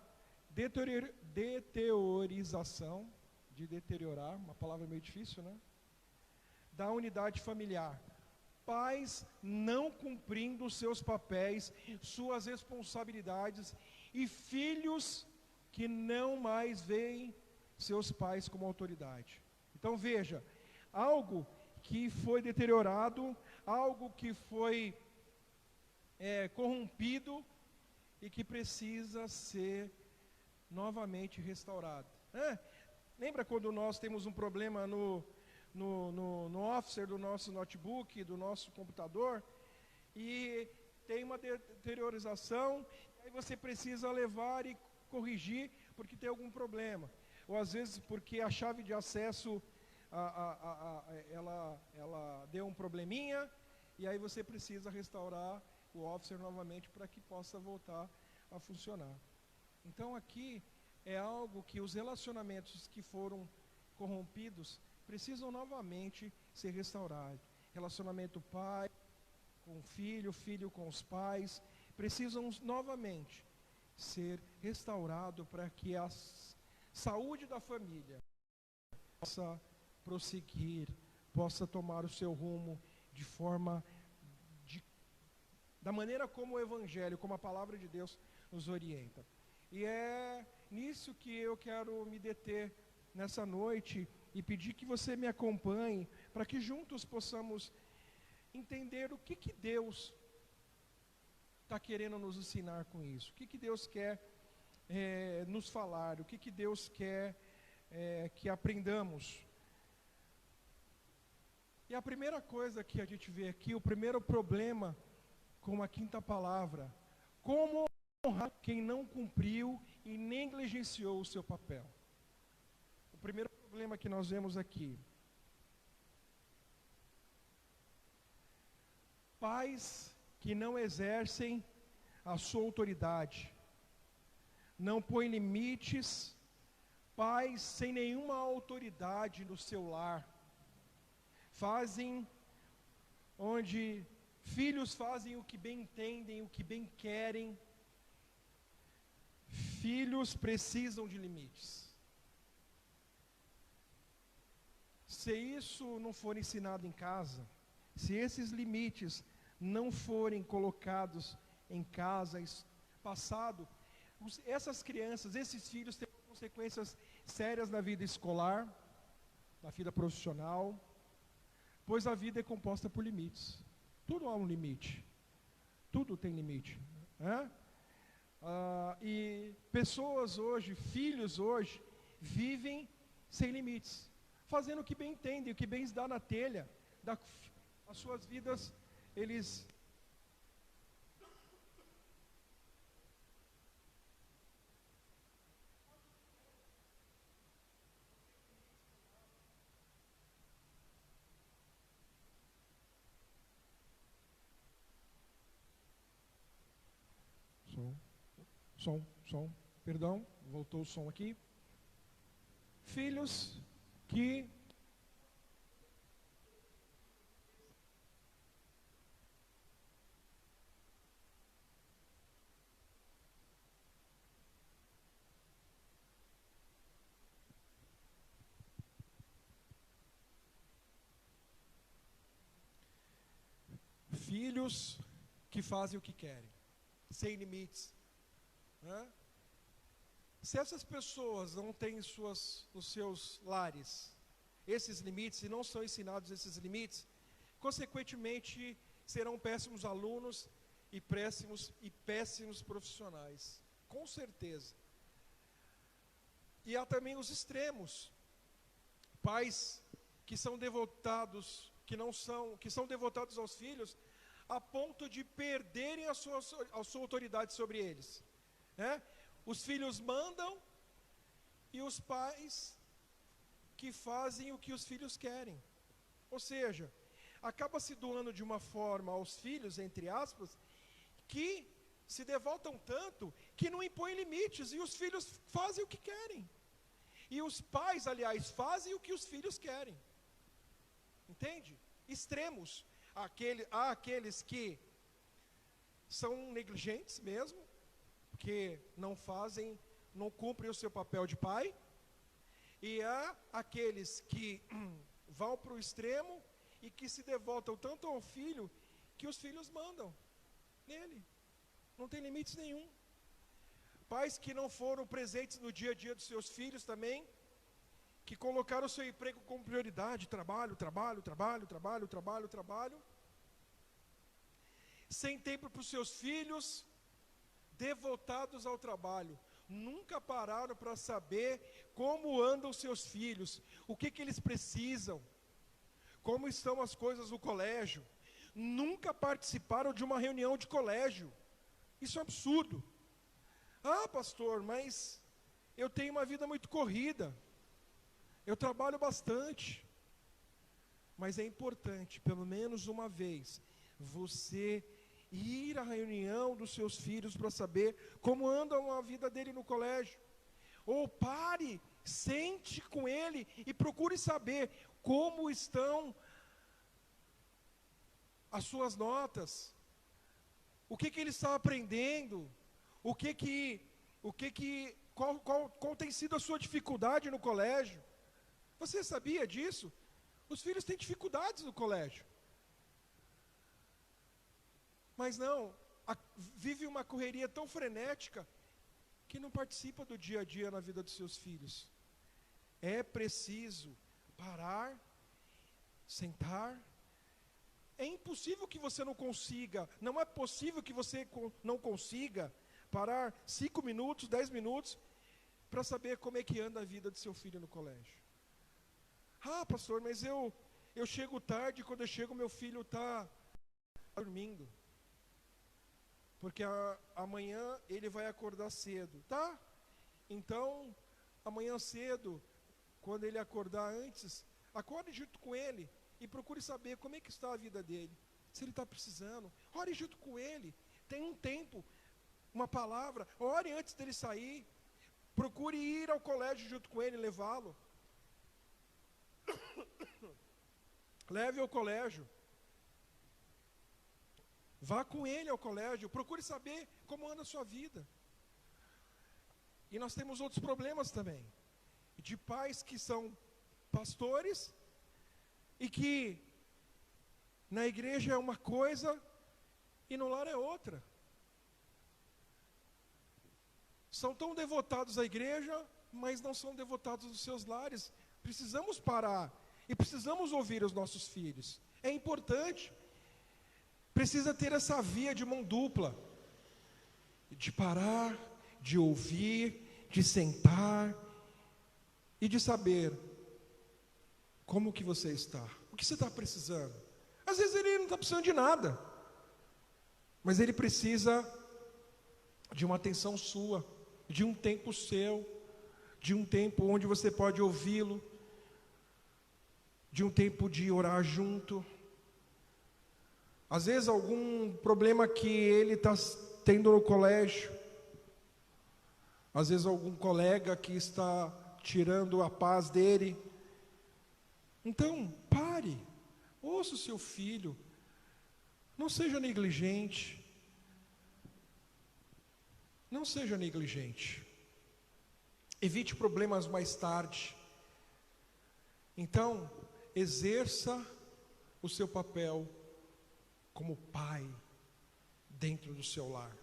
S1: deteriorização, de deteriorar, uma palavra meio difícil, né? Da unidade familiar. Pais não cumprindo seus papéis, suas responsabilidades, e filhos que não mais veem seus pais como autoridade. Então veja, algo que foi deteriorado, algo que foi corrompido e que precisa ser novamente restaurado. Lembra quando nós temos um problema no officer do nosso notebook, do nosso computador, e tem uma deteriorização, aí você precisa levar e corrigir porque tem algum problema, ou às vezes porque a chave de acesso ela deu um probleminha, e aí você precisa restaurar o officer novamente para que possa voltar a funcionar. Então aqui é algo que os relacionamentos que foram corrompidos precisam novamente ser restaurados. Relacionamento pai com filho, filho com os pais, precisam novamente ser restaurado para que a saúde da família possa prosseguir, possa tomar o seu rumo de forma da maneira como o Evangelho, como a palavra de Deus nos orienta. E é nisso que eu quero me deter nessa noite e pedir que você me acompanhe para que juntos possamos entender o que Deus está querendo nos ensinar com isso, o que Deus quer nos falar, o que Deus quer que aprendamos. E a primeira coisa que a gente vê aqui, o primeiro problema com a quinta palavra: como honrar quem não cumpriu e negligenciou o seu papel. O primeiro problema que nós vemos aqui: pais que não exercem a sua autoridade, não põem limites, pais sem nenhuma autoridade no seu lar, onde filhos fazem o que bem entendem, o que bem querem. Filhos precisam de limites. Se isso não for ensinado em casa, se esses limites não forem colocados em casa, essas crianças, esses filhos terão consequências sérias na vida escolar, na vida profissional, pois a vida é composta por limites. Tudo há um limite, tudo tem limite, e pessoas hoje, filhos hoje, vivem sem limites, fazendo o que bem entendem, o que bem dá na telha, as suas vidas, eles perdão, voltou o som aqui. Filhos que fazem o que querem, sem limites. Se essas pessoas não têm nos seus lares esses limites, e não são ensinados esses limites, consequentemente serão péssimos alunos e péssimos profissionais, com certeza. E há também os extremos, pais que são devotados, que são devotados aos filhos, a ponto de perderem a sua autoridade sobre eles. Os filhos mandam e os pais que fazem o que os filhos querem. Ou seja, acaba se doando de uma forma aos filhos, entre aspas, que se devotam tanto que não impõem limites, e os filhos fazem o que querem. E os pais, aliás, fazem o que os filhos querem. Entende? Extremos. Há aqueles que são negligentes mesmo, que não cumprem o seu papel de pai, e há aqueles que vão para o extremo e que se devotam tanto ao filho que os filhos mandam nele, não tem limites nenhum. Pais que não foram presentes no dia a dia dos seus filhos também, que colocaram o seu emprego como prioridade, trabalho, trabalho, trabalho, trabalho, trabalho, trabalho, sem tempo para os seus filhos, devotados ao trabalho, nunca pararam para saber como andam os seus filhos, o que eles precisam, como estão as coisas no colégio, nunca participaram de uma reunião de colégio. Isso é um absurdo. Ah, pastor, mas eu tenho uma vida muito corrida, eu trabalho bastante. Mas é importante, pelo menos uma vez, você ir à reunião dos seus filhos para saber como anda a vida dele no colégio. Ou pare, sente com ele e procure saber como estão as suas notas, o que ele está aprendendo, qual tem sido a sua dificuldade no colégio. Você sabia disso? Os filhos têm dificuldades no colégio. Mas não, vive uma correria tão frenética que não participa do dia a dia na vida dos seus filhos. É preciso parar, sentar. É impossível que você não consiga, não é possível que você não consiga parar 5 minutos, 10 minutos, para saber como é que anda a vida do seu filho no colégio. Ah, pastor, mas eu chego tarde, quando eu chego meu filho está dormindo. Porque amanhã ele vai acordar cedo, tá? Então, amanhã cedo, quando ele acordar antes, acorde junto com ele e procure saber como é que está a vida dele. Se ele está precisando, ore junto com ele. Tem um tempo, uma palavra, ore antes dele sair. Procure ir ao colégio junto com ele, levá-lo. Leve ao colégio. Vá com ele ao colégio, procure saber como anda a sua vida. E nós temos outros problemas também, de pais que são pastores, e que na igreja é uma coisa, e no lar é outra. São tão devotados à igreja, mas não são devotados aos seus lares. Precisamos parar, e precisamos ouvir os nossos filhos. É importante. Precisa ter essa via de mão dupla, de parar, de ouvir, de sentar e de saber como que você está, o que você está precisando. Às vezes ele não está precisando de nada, mas ele precisa de uma atenção sua, de um tempo seu, de um tempo onde você pode ouvi-lo, de um tempo de orar junto. Às vezes algum problema que ele está tendo no colégio, às vezes algum colega que está tirando a paz dele. Então, pare, ouça o seu filho, não seja negligente, não seja negligente, evite problemas mais tarde. Então, exerça o seu papel como pai dentro do seu lar.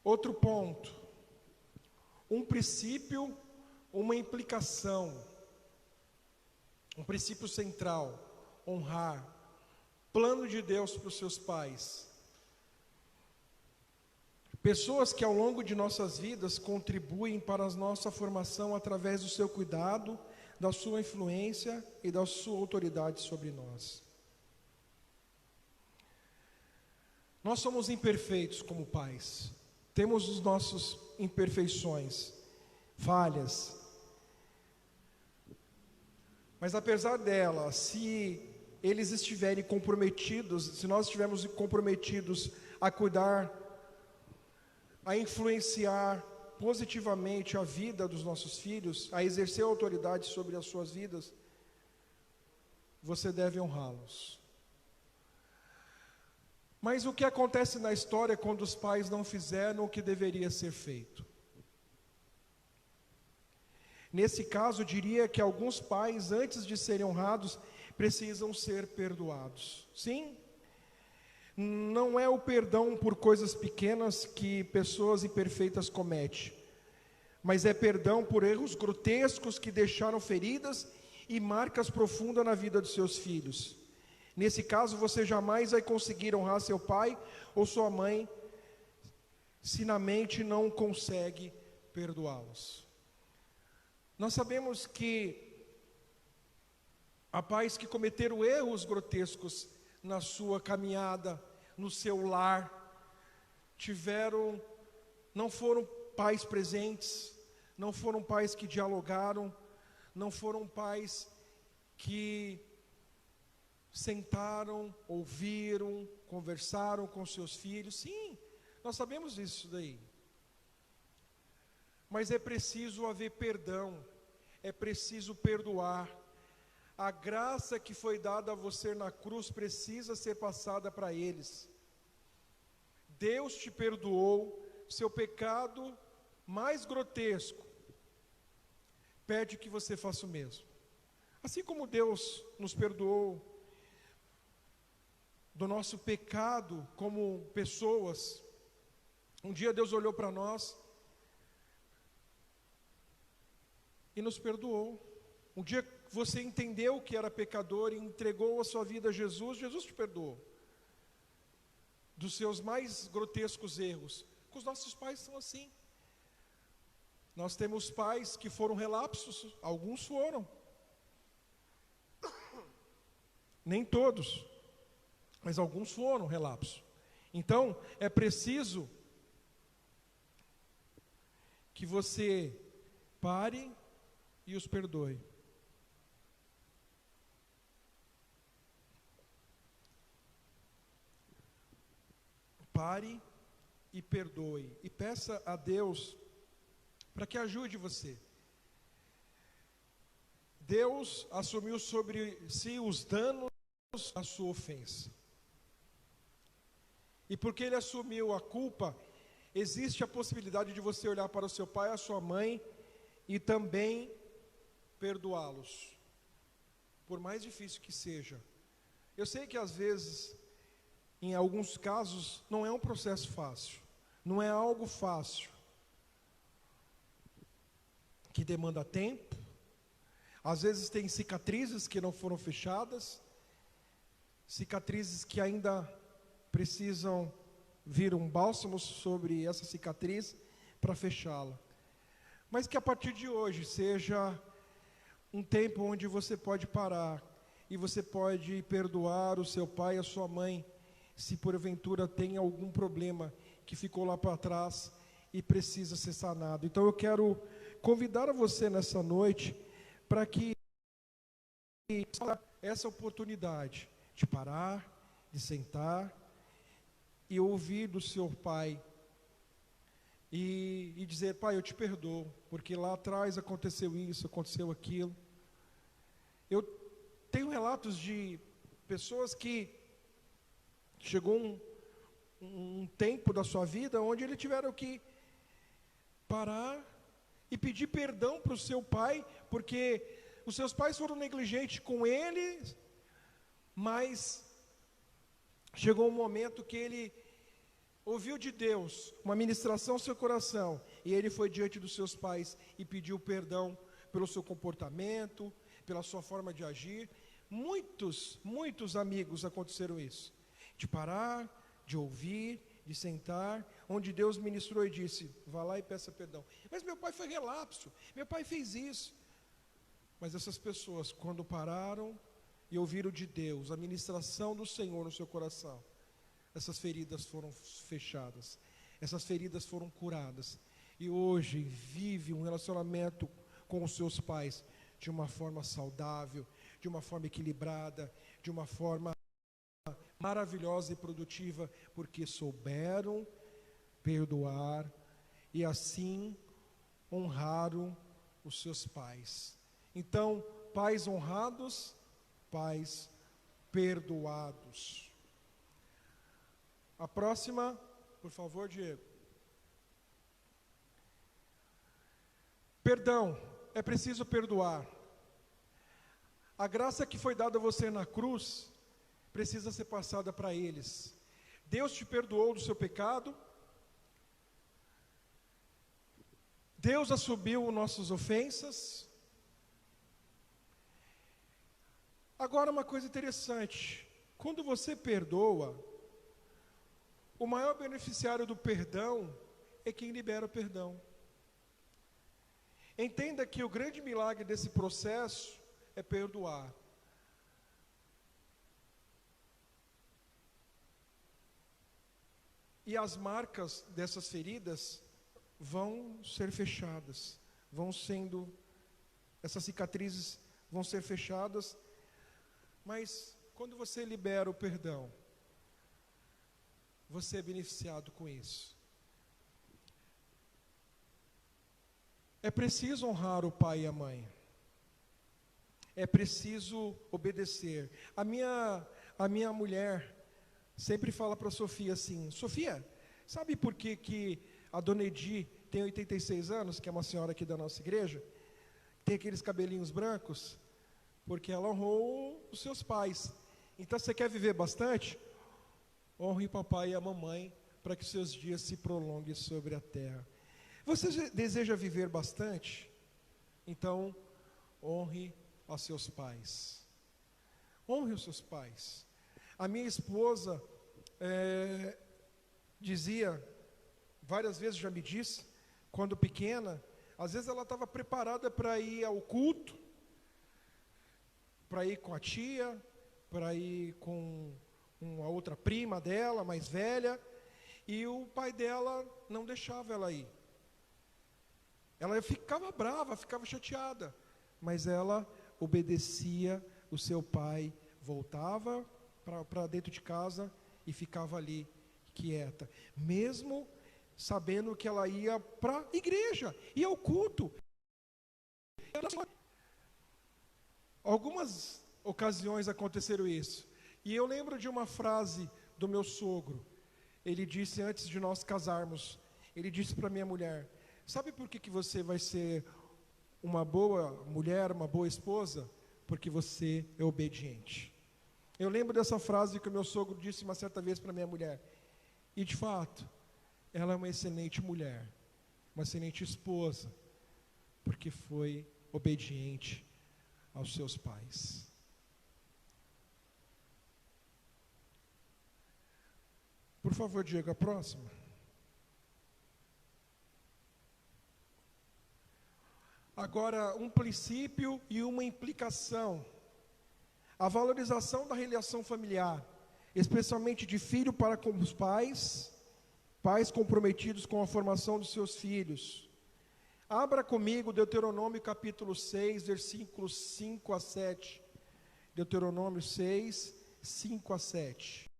S1: Outro ponto, um princípio, uma implicação, um princípio central, honrar, plano de Deus para os seus pais. Pessoas que ao longo de nossas vidas contribuem para a nossa formação através do seu cuidado, da sua influência e da sua autoridade sobre nós. Nós somos imperfeitos como pais, temos as nossas imperfeições, falhas, mas apesar delas, se eles estiverem comprometidos, se nós estivermos comprometidos a cuidar, a influenciar positivamente a vida dos nossos filhos, a exercer autoridade sobre as suas vidas, você deve honrá-los. Mas o que acontece na história quando os pais não fizeram o que deveria ser feito? Nesse caso, eu diria que alguns pais, antes de serem honrados, precisam ser perdoados. Sim, Não é o perdão por coisas pequenas que pessoas imperfeitas cometem, mas é perdão por erros grotescos que deixaram feridas e marcas profundas na vida dos seus filhos. Nesse caso, você jamais vai conseguir honrar seu pai ou sua mãe se na mente não consegue perdoá-los. Nós sabemos que há pais que cometeram erros grotescos na sua caminhada, no seu lar, não foram pais presentes, não foram pais que dialogaram, não foram pais que sentaram, ouviram, conversaram com seus filhos. Sim, nós sabemos isso daí. Mas é preciso haver perdão, é preciso perdoar. A graça que foi dada a você na cruz precisa ser passada para eles. Deus te perdoou, seu pecado mais grotesco pede que você faça o mesmo. Assim como Deus nos perdoou do nosso pecado como pessoas, um dia Deus olhou para nós e nos perdoou. Um dia você entendeu que era pecador e entregou a sua vida a Jesus, Jesus te perdoou dos seus mais grotescos erros. Porque os nossos pais são assim. Nós temos pais que foram relapsos, alguns foram. Nem todos, mas alguns foram relapsos. Então, é preciso que você pare e os perdoe. Pare e perdoe. E peça a Deus para que ajude você. Deus assumiu sobre si os danos da sua ofensa. E porque Ele assumiu a culpa, existe a possibilidade de você olhar para o seu pai e a sua mãe e também perdoá-los, por mais difícil que seja. Eu sei que às vezes, em alguns casos, não é um processo fácil, não é algo fácil, que demanda tempo. Às vezes tem cicatrizes que não foram fechadas, cicatrizes que ainda precisam vir um bálsamo sobre essa cicatriz para fechá-la. Mas que a partir de hoje seja um tempo onde você pode parar e você pode perdoar o seu pai e a sua mãe, se porventura tem algum problema que ficou lá para trás e precisa ser sanado. Então eu quero convidar a você nessa noite para que essa oportunidade de parar, de sentar e ouvir do seu pai e dizer: pai, eu te perdoo, porque lá atrás aconteceu isso, aconteceu aquilo. Eu tenho relatos de pessoas que chegou um tempo da sua vida onde eles tiveram que parar e pedir perdão para o seu pai, porque os seus pais foram negligentes com ele, mas chegou um momento que ele ouviu de Deus uma ministração ao seu coração, e ele foi diante dos seus pais e pediu perdão pelo seu comportamento, pela sua forma de agir. Muitos amigos aconteceram isso, de parar, de ouvir, de sentar, onde Deus ministrou e disse: vá lá e peça perdão. Mas meu pai foi relapso, meu pai fez isso. Mas essas pessoas, quando pararam e ouviram de Deus a ministração do Senhor no seu coração, essas feridas foram fechadas, essas feridas foram curadas, e hoje vive um relacionamento com os seus pais de uma forma saudável, de uma forma equilibrada, de uma forma maravilhosa e produtiva, porque souberam perdoar e assim honraram os seus pais. Então, pais honrados, pais perdoados. A próxima, por favor, Diego. Perdão, é preciso perdoar. A graça que foi dada a você na cruz precisa ser passada para eles. Deus te perdoou do seu pecado. Deus assumiu nossas ofensas. Agora, uma coisa interessante: quando você perdoa, o maior beneficiário do perdão é quem libera o perdão. Entenda que o grande milagre desse processo é perdoar. E as marcas dessas feridas vão ser fechadas, essas cicatrizes vão ser fechadas, mas quando você libera o perdão, você é beneficiado com isso. É preciso honrar o pai e a mãe. É preciso obedecer. A minha mulher sempre fala para a Sofia assim: Sofia, sabe por que a dona Edi tem 86 anos, que é uma senhora aqui da nossa igreja, tem aqueles cabelinhos brancos? Porque ela honrou os seus pais. Então, você quer viver bastante? Honre o papai e a mamãe, para que seus dias se prolonguem sobre a terra. Você deseja viver bastante? Então, honre aos seus pais. Honre os seus pais. A minha esposa dizia, várias vezes já me disse, quando pequena, às vezes ela estava preparada para ir ao culto, para ir com a tia, para ir com uma outra prima dela, mais velha, e o pai dela não deixava ela ir. Ela ficava brava, ficava chateada, mas ela obedecia o seu pai, voltava para dentro de casa e ficava ali quieta, mesmo sabendo que ela ia para a igreja, ia ao culto. Algumas ocasiões aconteceram isso, e eu lembro de uma frase do meu sogro. Ele disse, antes de nós casarmos, ele disse para minha mulher: sabe por que você vai ser uma boa mulher, uma boa esposa? Porque você é obediente. Eu lembro dessa frase que o meu sogro disse uma certa vez para minha mulher, e de fato, ela é uma excelente mulher, uma excelente esposa, porque foi obediente aos seus pais. Por favor, Diego, a próxima. Agora, um princípio e uma implicação. A valorização da relação familiar, especialmente de filho para com os pais comprometidos com a formação dos seus filhos. Abra comigo Deuteronômio capítulo 6, versículos 5 a 7. Deuteronômio 6, 5 a 7.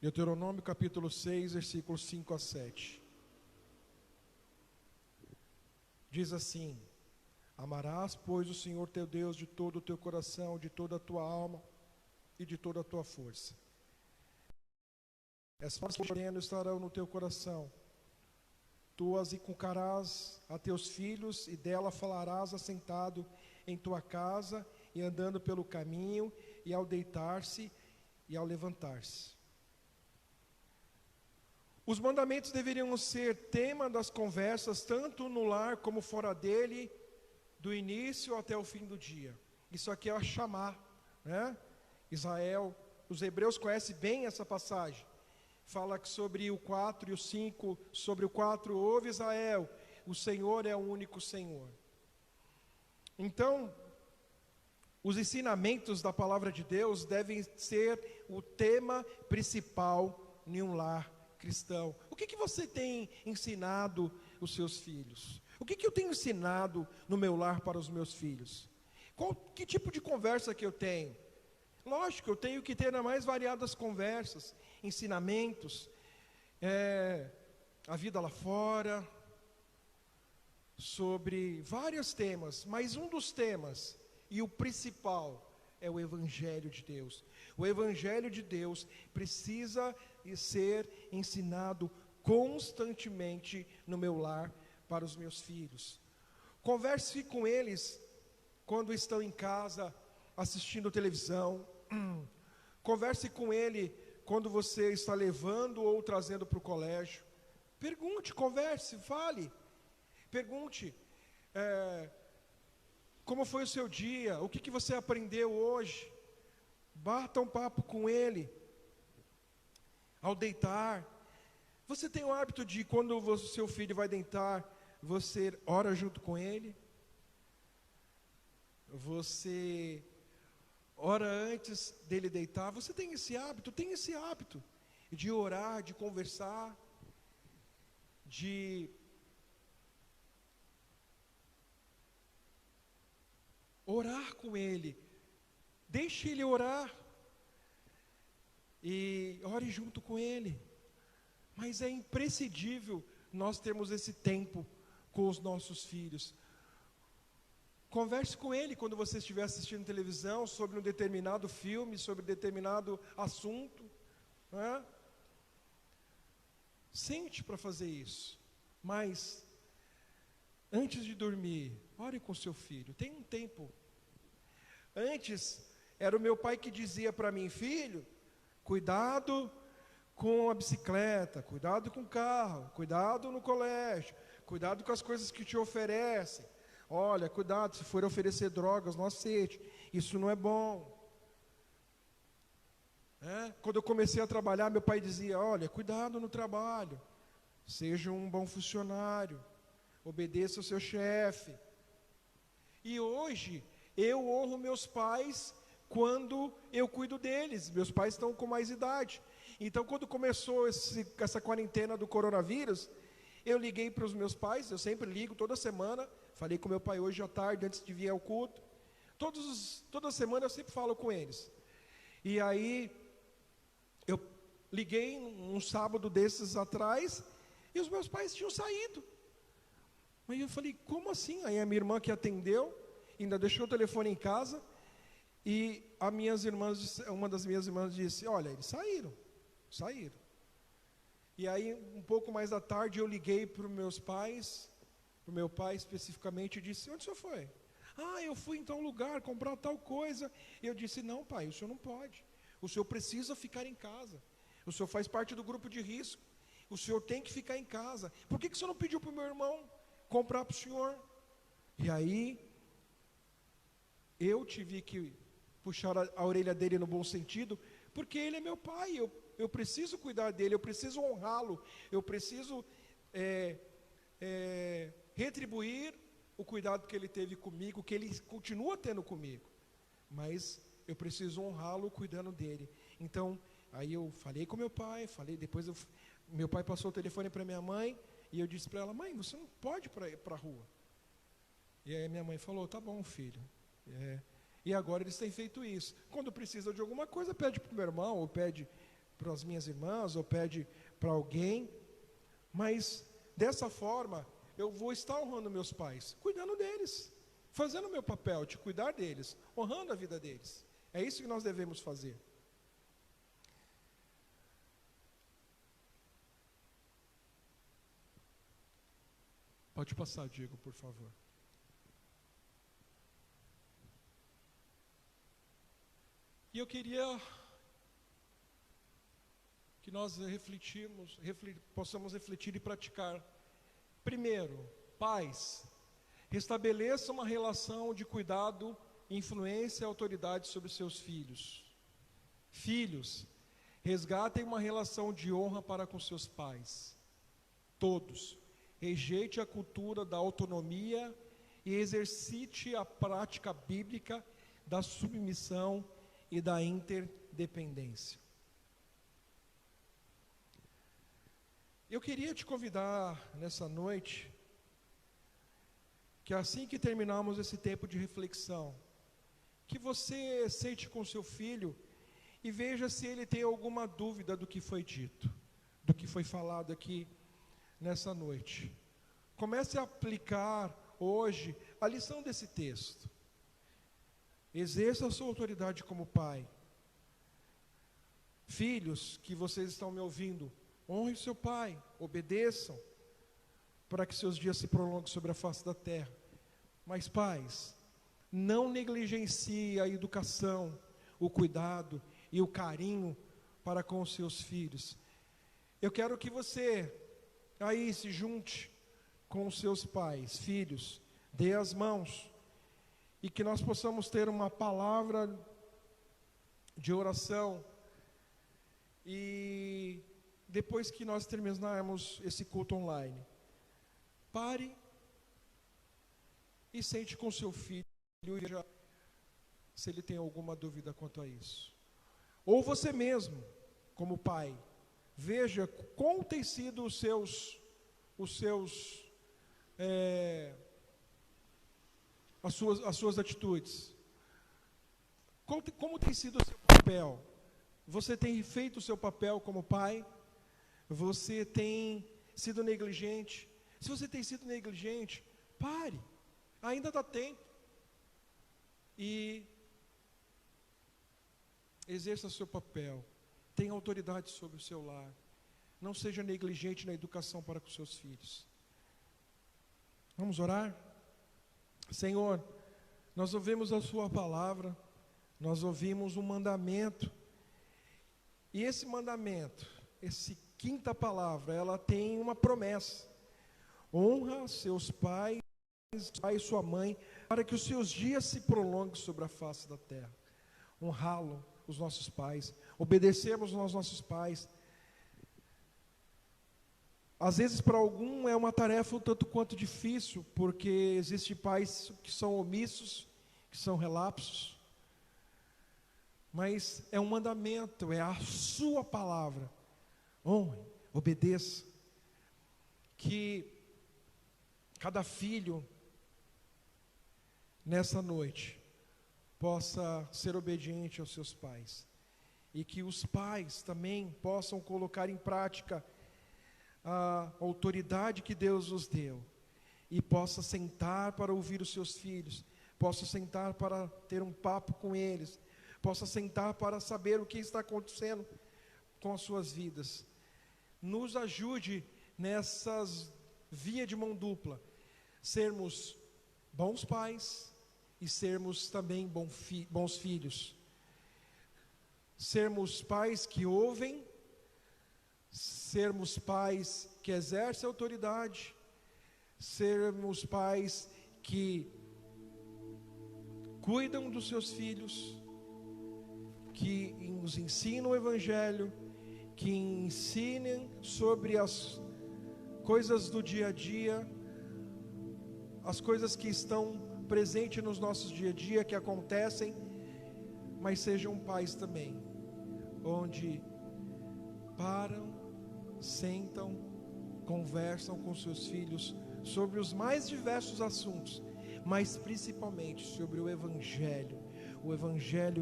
S1: Deuteronômio capítulo 6, versículos 5 a 7. Diz assim: amarás, pois, o Senhor teu Deus de todo o teu coração, de toda a tua alma e de toda a tua força. Essas palavras estarão no teu coração. Tu as inculcarás a teus filhos, e dela falarás assentado em tua casa, e andando pelo caminho, e ao deitar-se e ao levantar-se. Os mandamentos deveriam ser tema das conversas, tanto no lar como fora dele, do início até o fim do dia. Isso aqui é a chamar, né? Israel, os hebreus conhecem bem essa passagem. Fala que sobre o 4 e o 5, sobre o 4, ouve Israel, o Senhor é o único Senhor. Então, os ensinamentos da palavra de Deus devem ser o tema principal em um lar cristão. O que você tem ensinado os seus filhos? O que eu tenho ensinado no meu lar para os meus filhos? Que tipo de conversa que eu tenho? Lógico, eu tenho que ter as mais variadas conversas, ensinamentos, a vida lá fora, sobre vários temas, mas um dos temas, e o principal, é o Evangelho de Deus. O Evangelho de Deus precisa ser ensinado constantemente no meu lar para os meus filhos. Converse com eles quando estão em casa assistindo televisão. Converse com ele quando você está levando ou trazendo para o colégio. Pergunte, converse, fale. Pergunte como foi o seu dia, o que você aprendeu hoje. Bata um papo com ele. Ao deitar, você tem o hábito de, quando o seu filho vai deitar, você ora junto com ele? Você ora antes dele deitar? Você tem esse hábito? Tem esse hábito de orar, de conversar, de orar com ele. Deixe ele orar e ore junto com ele. Mas é imprescindível nós termos esse tempo com os nossos filhos. Converse com ele quando você estiver assistindo televisão sobre um determinado filme, sobre determinado assunto, né? Sente para fazer isso. Mas antes de dormir, ore com seu filho. Tem um tempo. Antes era o meu pai que dizia para mim: filho, cuidado com a bicicleta, cuidado com o carro, cuidado no colégio, cuidado com as coisas que te oferecem. Olha, cuidado, se for oferecer drogas, não aceite, isso não é bom. Quando eu comecei a trabalhar, meu pai dizia: olha, cuidado no trabalho, seja um bom funcionário, obedeça ao seu chefe. E hoje, eu honro meus pais quando eu cuido deles. Meus pais estão com mais idade. Então, quando começou essa quarentena do coronavírus, eu liguei para os meus pais. Eu sempre ligo, toda semana. Falei com meu pai hoje à tarde, antes de vir ao culto. Toda semana eu sempre falo com eles. E aí, eu liguei um sábado desses atrás, e os meus pais tinham saído. Aí eu falei: como assim? Aí a minha irmã, que atendeu, ainda deixou o telefone em casa, e uma das minhas irmãs disse: olha, eles saíram. E aí, um pouco mais da tarde, eu liguei para os meus pais, para o meu pai especificamente, e disse: onde o senhor foi? Ah, eu fui em tal lugar comprar tal coisa. Eu disse: não, pai, o senhor não pode. O senhor precisa ficar em casa. O senhor faz parte do grupo de risco. O senhor tem que ficar em casa. Por que o senhor não pediu para o meu irmão comprar para o senhor? E aí, eu tive que puxar a orelha dele no bom sentido, porque ele é meu pai. Eu preciso cuidar dele, eu preciso honrá-lo, eu preciso retribuir o cuidado que ele teve comigo, que ele continua tendo comigo, mas eu preciso honrá-lo cuidando dele. Então, aí eu falei com meu pai, depois meu pai passou o telefone para minha mãe, e eu disse para ela: mãe, você não pode ir para a rua. E aí minha mãe falou: tá bom, filho. E agora eles têm feito isso. Quando precisa de alguma coisa, pede para o meu irmão, ou pede para as minhas irmãs, ou pede para alguém. Mas dessa forma, eu vou estar honrando meus pais, cuidando deles, fazendo o meu papel de cuidar deles, honrando a vida deles. É isso que nós devemos fazer. Pode passar, Diego, por favor. E eu queria que nós possamos refletir e praticar. Primeiro, pais, restabeleça uma relação de cuidado, influência e autoridade sobre seus filhos. Filhos, resgatem uma relação de honra para com seus pais. Todos, rejeite a cultura da autonomia e exercite a prática bíblica da submissão e da interdependência. Eu queria te convidar nessa noite, que assim que terminarmos esse tempo de reflexão, que você sente com seu filho e veja se ele tem alguma dúvida do que foi dito, do que foi falado aqui nessa noite. Comece a aplicar hoje a lição desse texto. Exerça a sua autoridade como pai. Filhos que vocês estão me ouvindo, honre seu pai, obedeçam, para que seus dias se prolonguem sobre a face da terra. Mas pais, não negligencie a educação, o cuidado e o carinho para com os seus filhos. Eu quero que você aí se junte com os seus pais, filhos, dê as mãos, e que nós possamos ter uma palavra de oração. E depois que nós terminarmos esse culto online, pare e sente com seu filho e veja se ele tem alguma dúvida quanto a isso. Ou você mesmo, como pai, veja como tem sido as suas atitudes. Como tem sido o seu papel? Você tem feito o seu papel como pai? Você tem sido negligente? Se você tem sido negligente, pare, ainda dá tempo, e exerça o seu papel. Tenha autoridade sobre o seu lar. Não seja negligente na educação para com seus filhos. Vamos orar? Senhor, nós ouvimos a sua palavra, nós ouvimos um mandamento, e esse mandamento, essa quinta palavra, ela tem uma promessa: honra seus pais, pai e sua mãe, para que os seus dias se prolonguem sobre a face da terra. Honrá-lo, os nossos pais, obedecermos aos nossos pais. Às vezes para algum é uma tarefa um tanto quanto difícil, porque existem pais que são omissos, que são relapsos, mas é um mandamento, é a sua palavra. Honre, obedeça, que cada filho nessa noite possa ser obediente aos seus pais, e que os pais também possam colocar em prática a autoridade que Deus os deu, e possa sentar para ouvir os seus filhos, possa sentar para ter um papo com eles, possa sentar para saber o que está acontecendo com as suas vidas. Nos ajude nessas vias de mão dupla, sermos bons pais e sermos também bons filhos, sermos pais que ouvem, sermos pais que exercem autoridade, sermos pais que cuidam dos seus filhos, que nos ensinam o Evangelho, que ensinem sobre as coisas do dia a dia, as coisas que estão presentes nos nossos dia a dia, que acontecem, mas sejam pais também, onde param, sentam, conversam com seus filhos sobre os mais diversos assuntos, mas principalmente sobre o Evangelho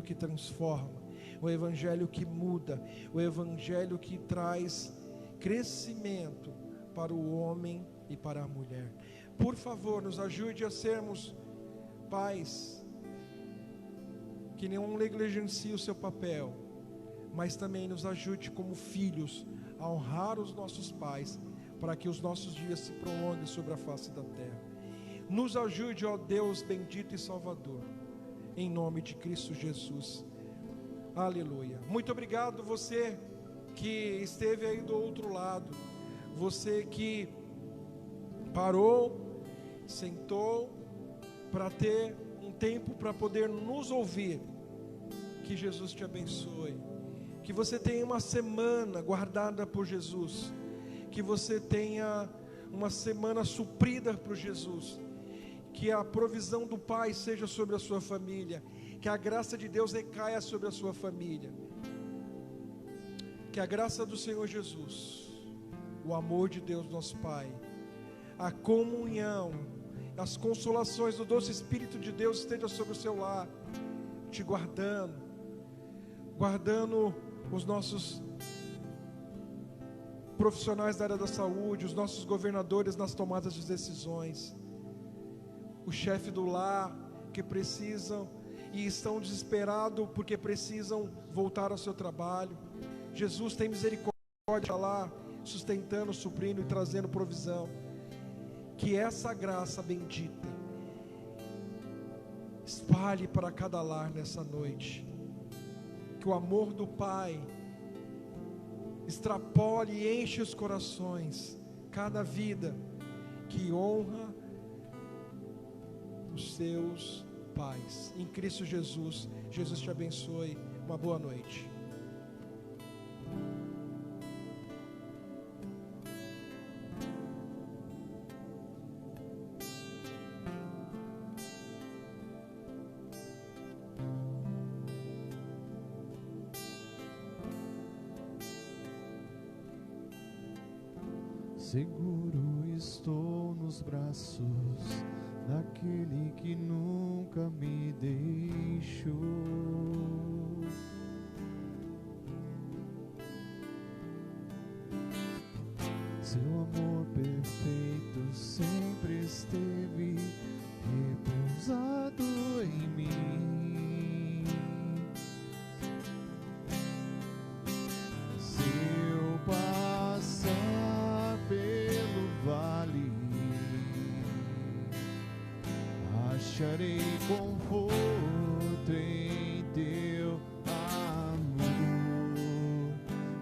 S1: que transforma, o Evangelho que muda, o Evangelho que traz crescimento para o homem e para a mulher. Por favor, nos ajude a sermos pais que não negligenciem o seu papel, mas também nos ajude como filhos a honrar os nossos pais, para que os nossos dias se prolonguem sobre a face da terra. Nos ajude, ó Deus bendito e Salvador, em nome de Cristo Jesus. Aleluia. Muito obrigado você que esteve aí do outro lado, você que parou, sentou para ter um tempo para poder nos ouvir. Que Jesus te abençoe, que você tenha uma semana guardada por Jesus, que você tenha uma semana suprida por Jesus, que a provisão do Pai seja sobre a sua família, que a graça de Deus recaia sobre a sua família, que a graça do Senhor Jesus, o amor de Deus nosso Pai, a comunhão, as consolações do doce Espírito de Deus esteja sobre o seu lar, te guardando os nossos profissionais da área da saúde, os nossos governadores nas tomadas de decisões, o chefe do lar que precisam e estão desesperados porque precisam voltar ao seu trabalho. Jesus, tem misericórdia lá, sustentando, suprindo e trazendo provisão. Que essa graça bendita espalhe para cada lar nessa noite. Que o amor do Pai extrapole e enche os corações, cada vida que honra os seus pais. Em Cristo Jesus, Jesus te abençoe. Uma boa noite.
S2: Seguro estou nos braços daquele que nunca me deixou. Seu amor perfeito sempre esteve repousado em mim. Se eu passar pelo vale, acharei conforto em teu amor,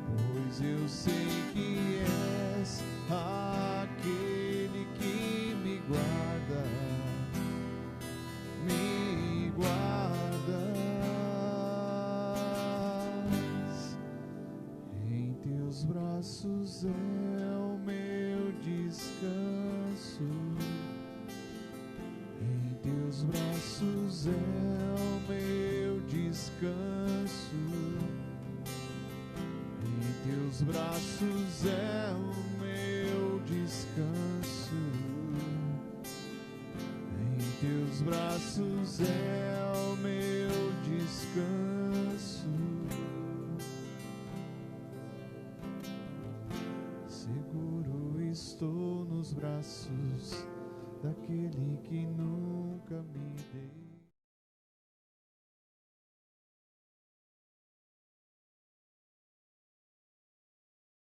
S2: pois eu sei que és aquele que me guarda, me guardas. Em teus braços é o meu descanso. Em teus braços é o meu descanso. Em teus braços é o meu descanso. Em teus braços é o meu descanso. Seguro estou nos braços daquele que nunca me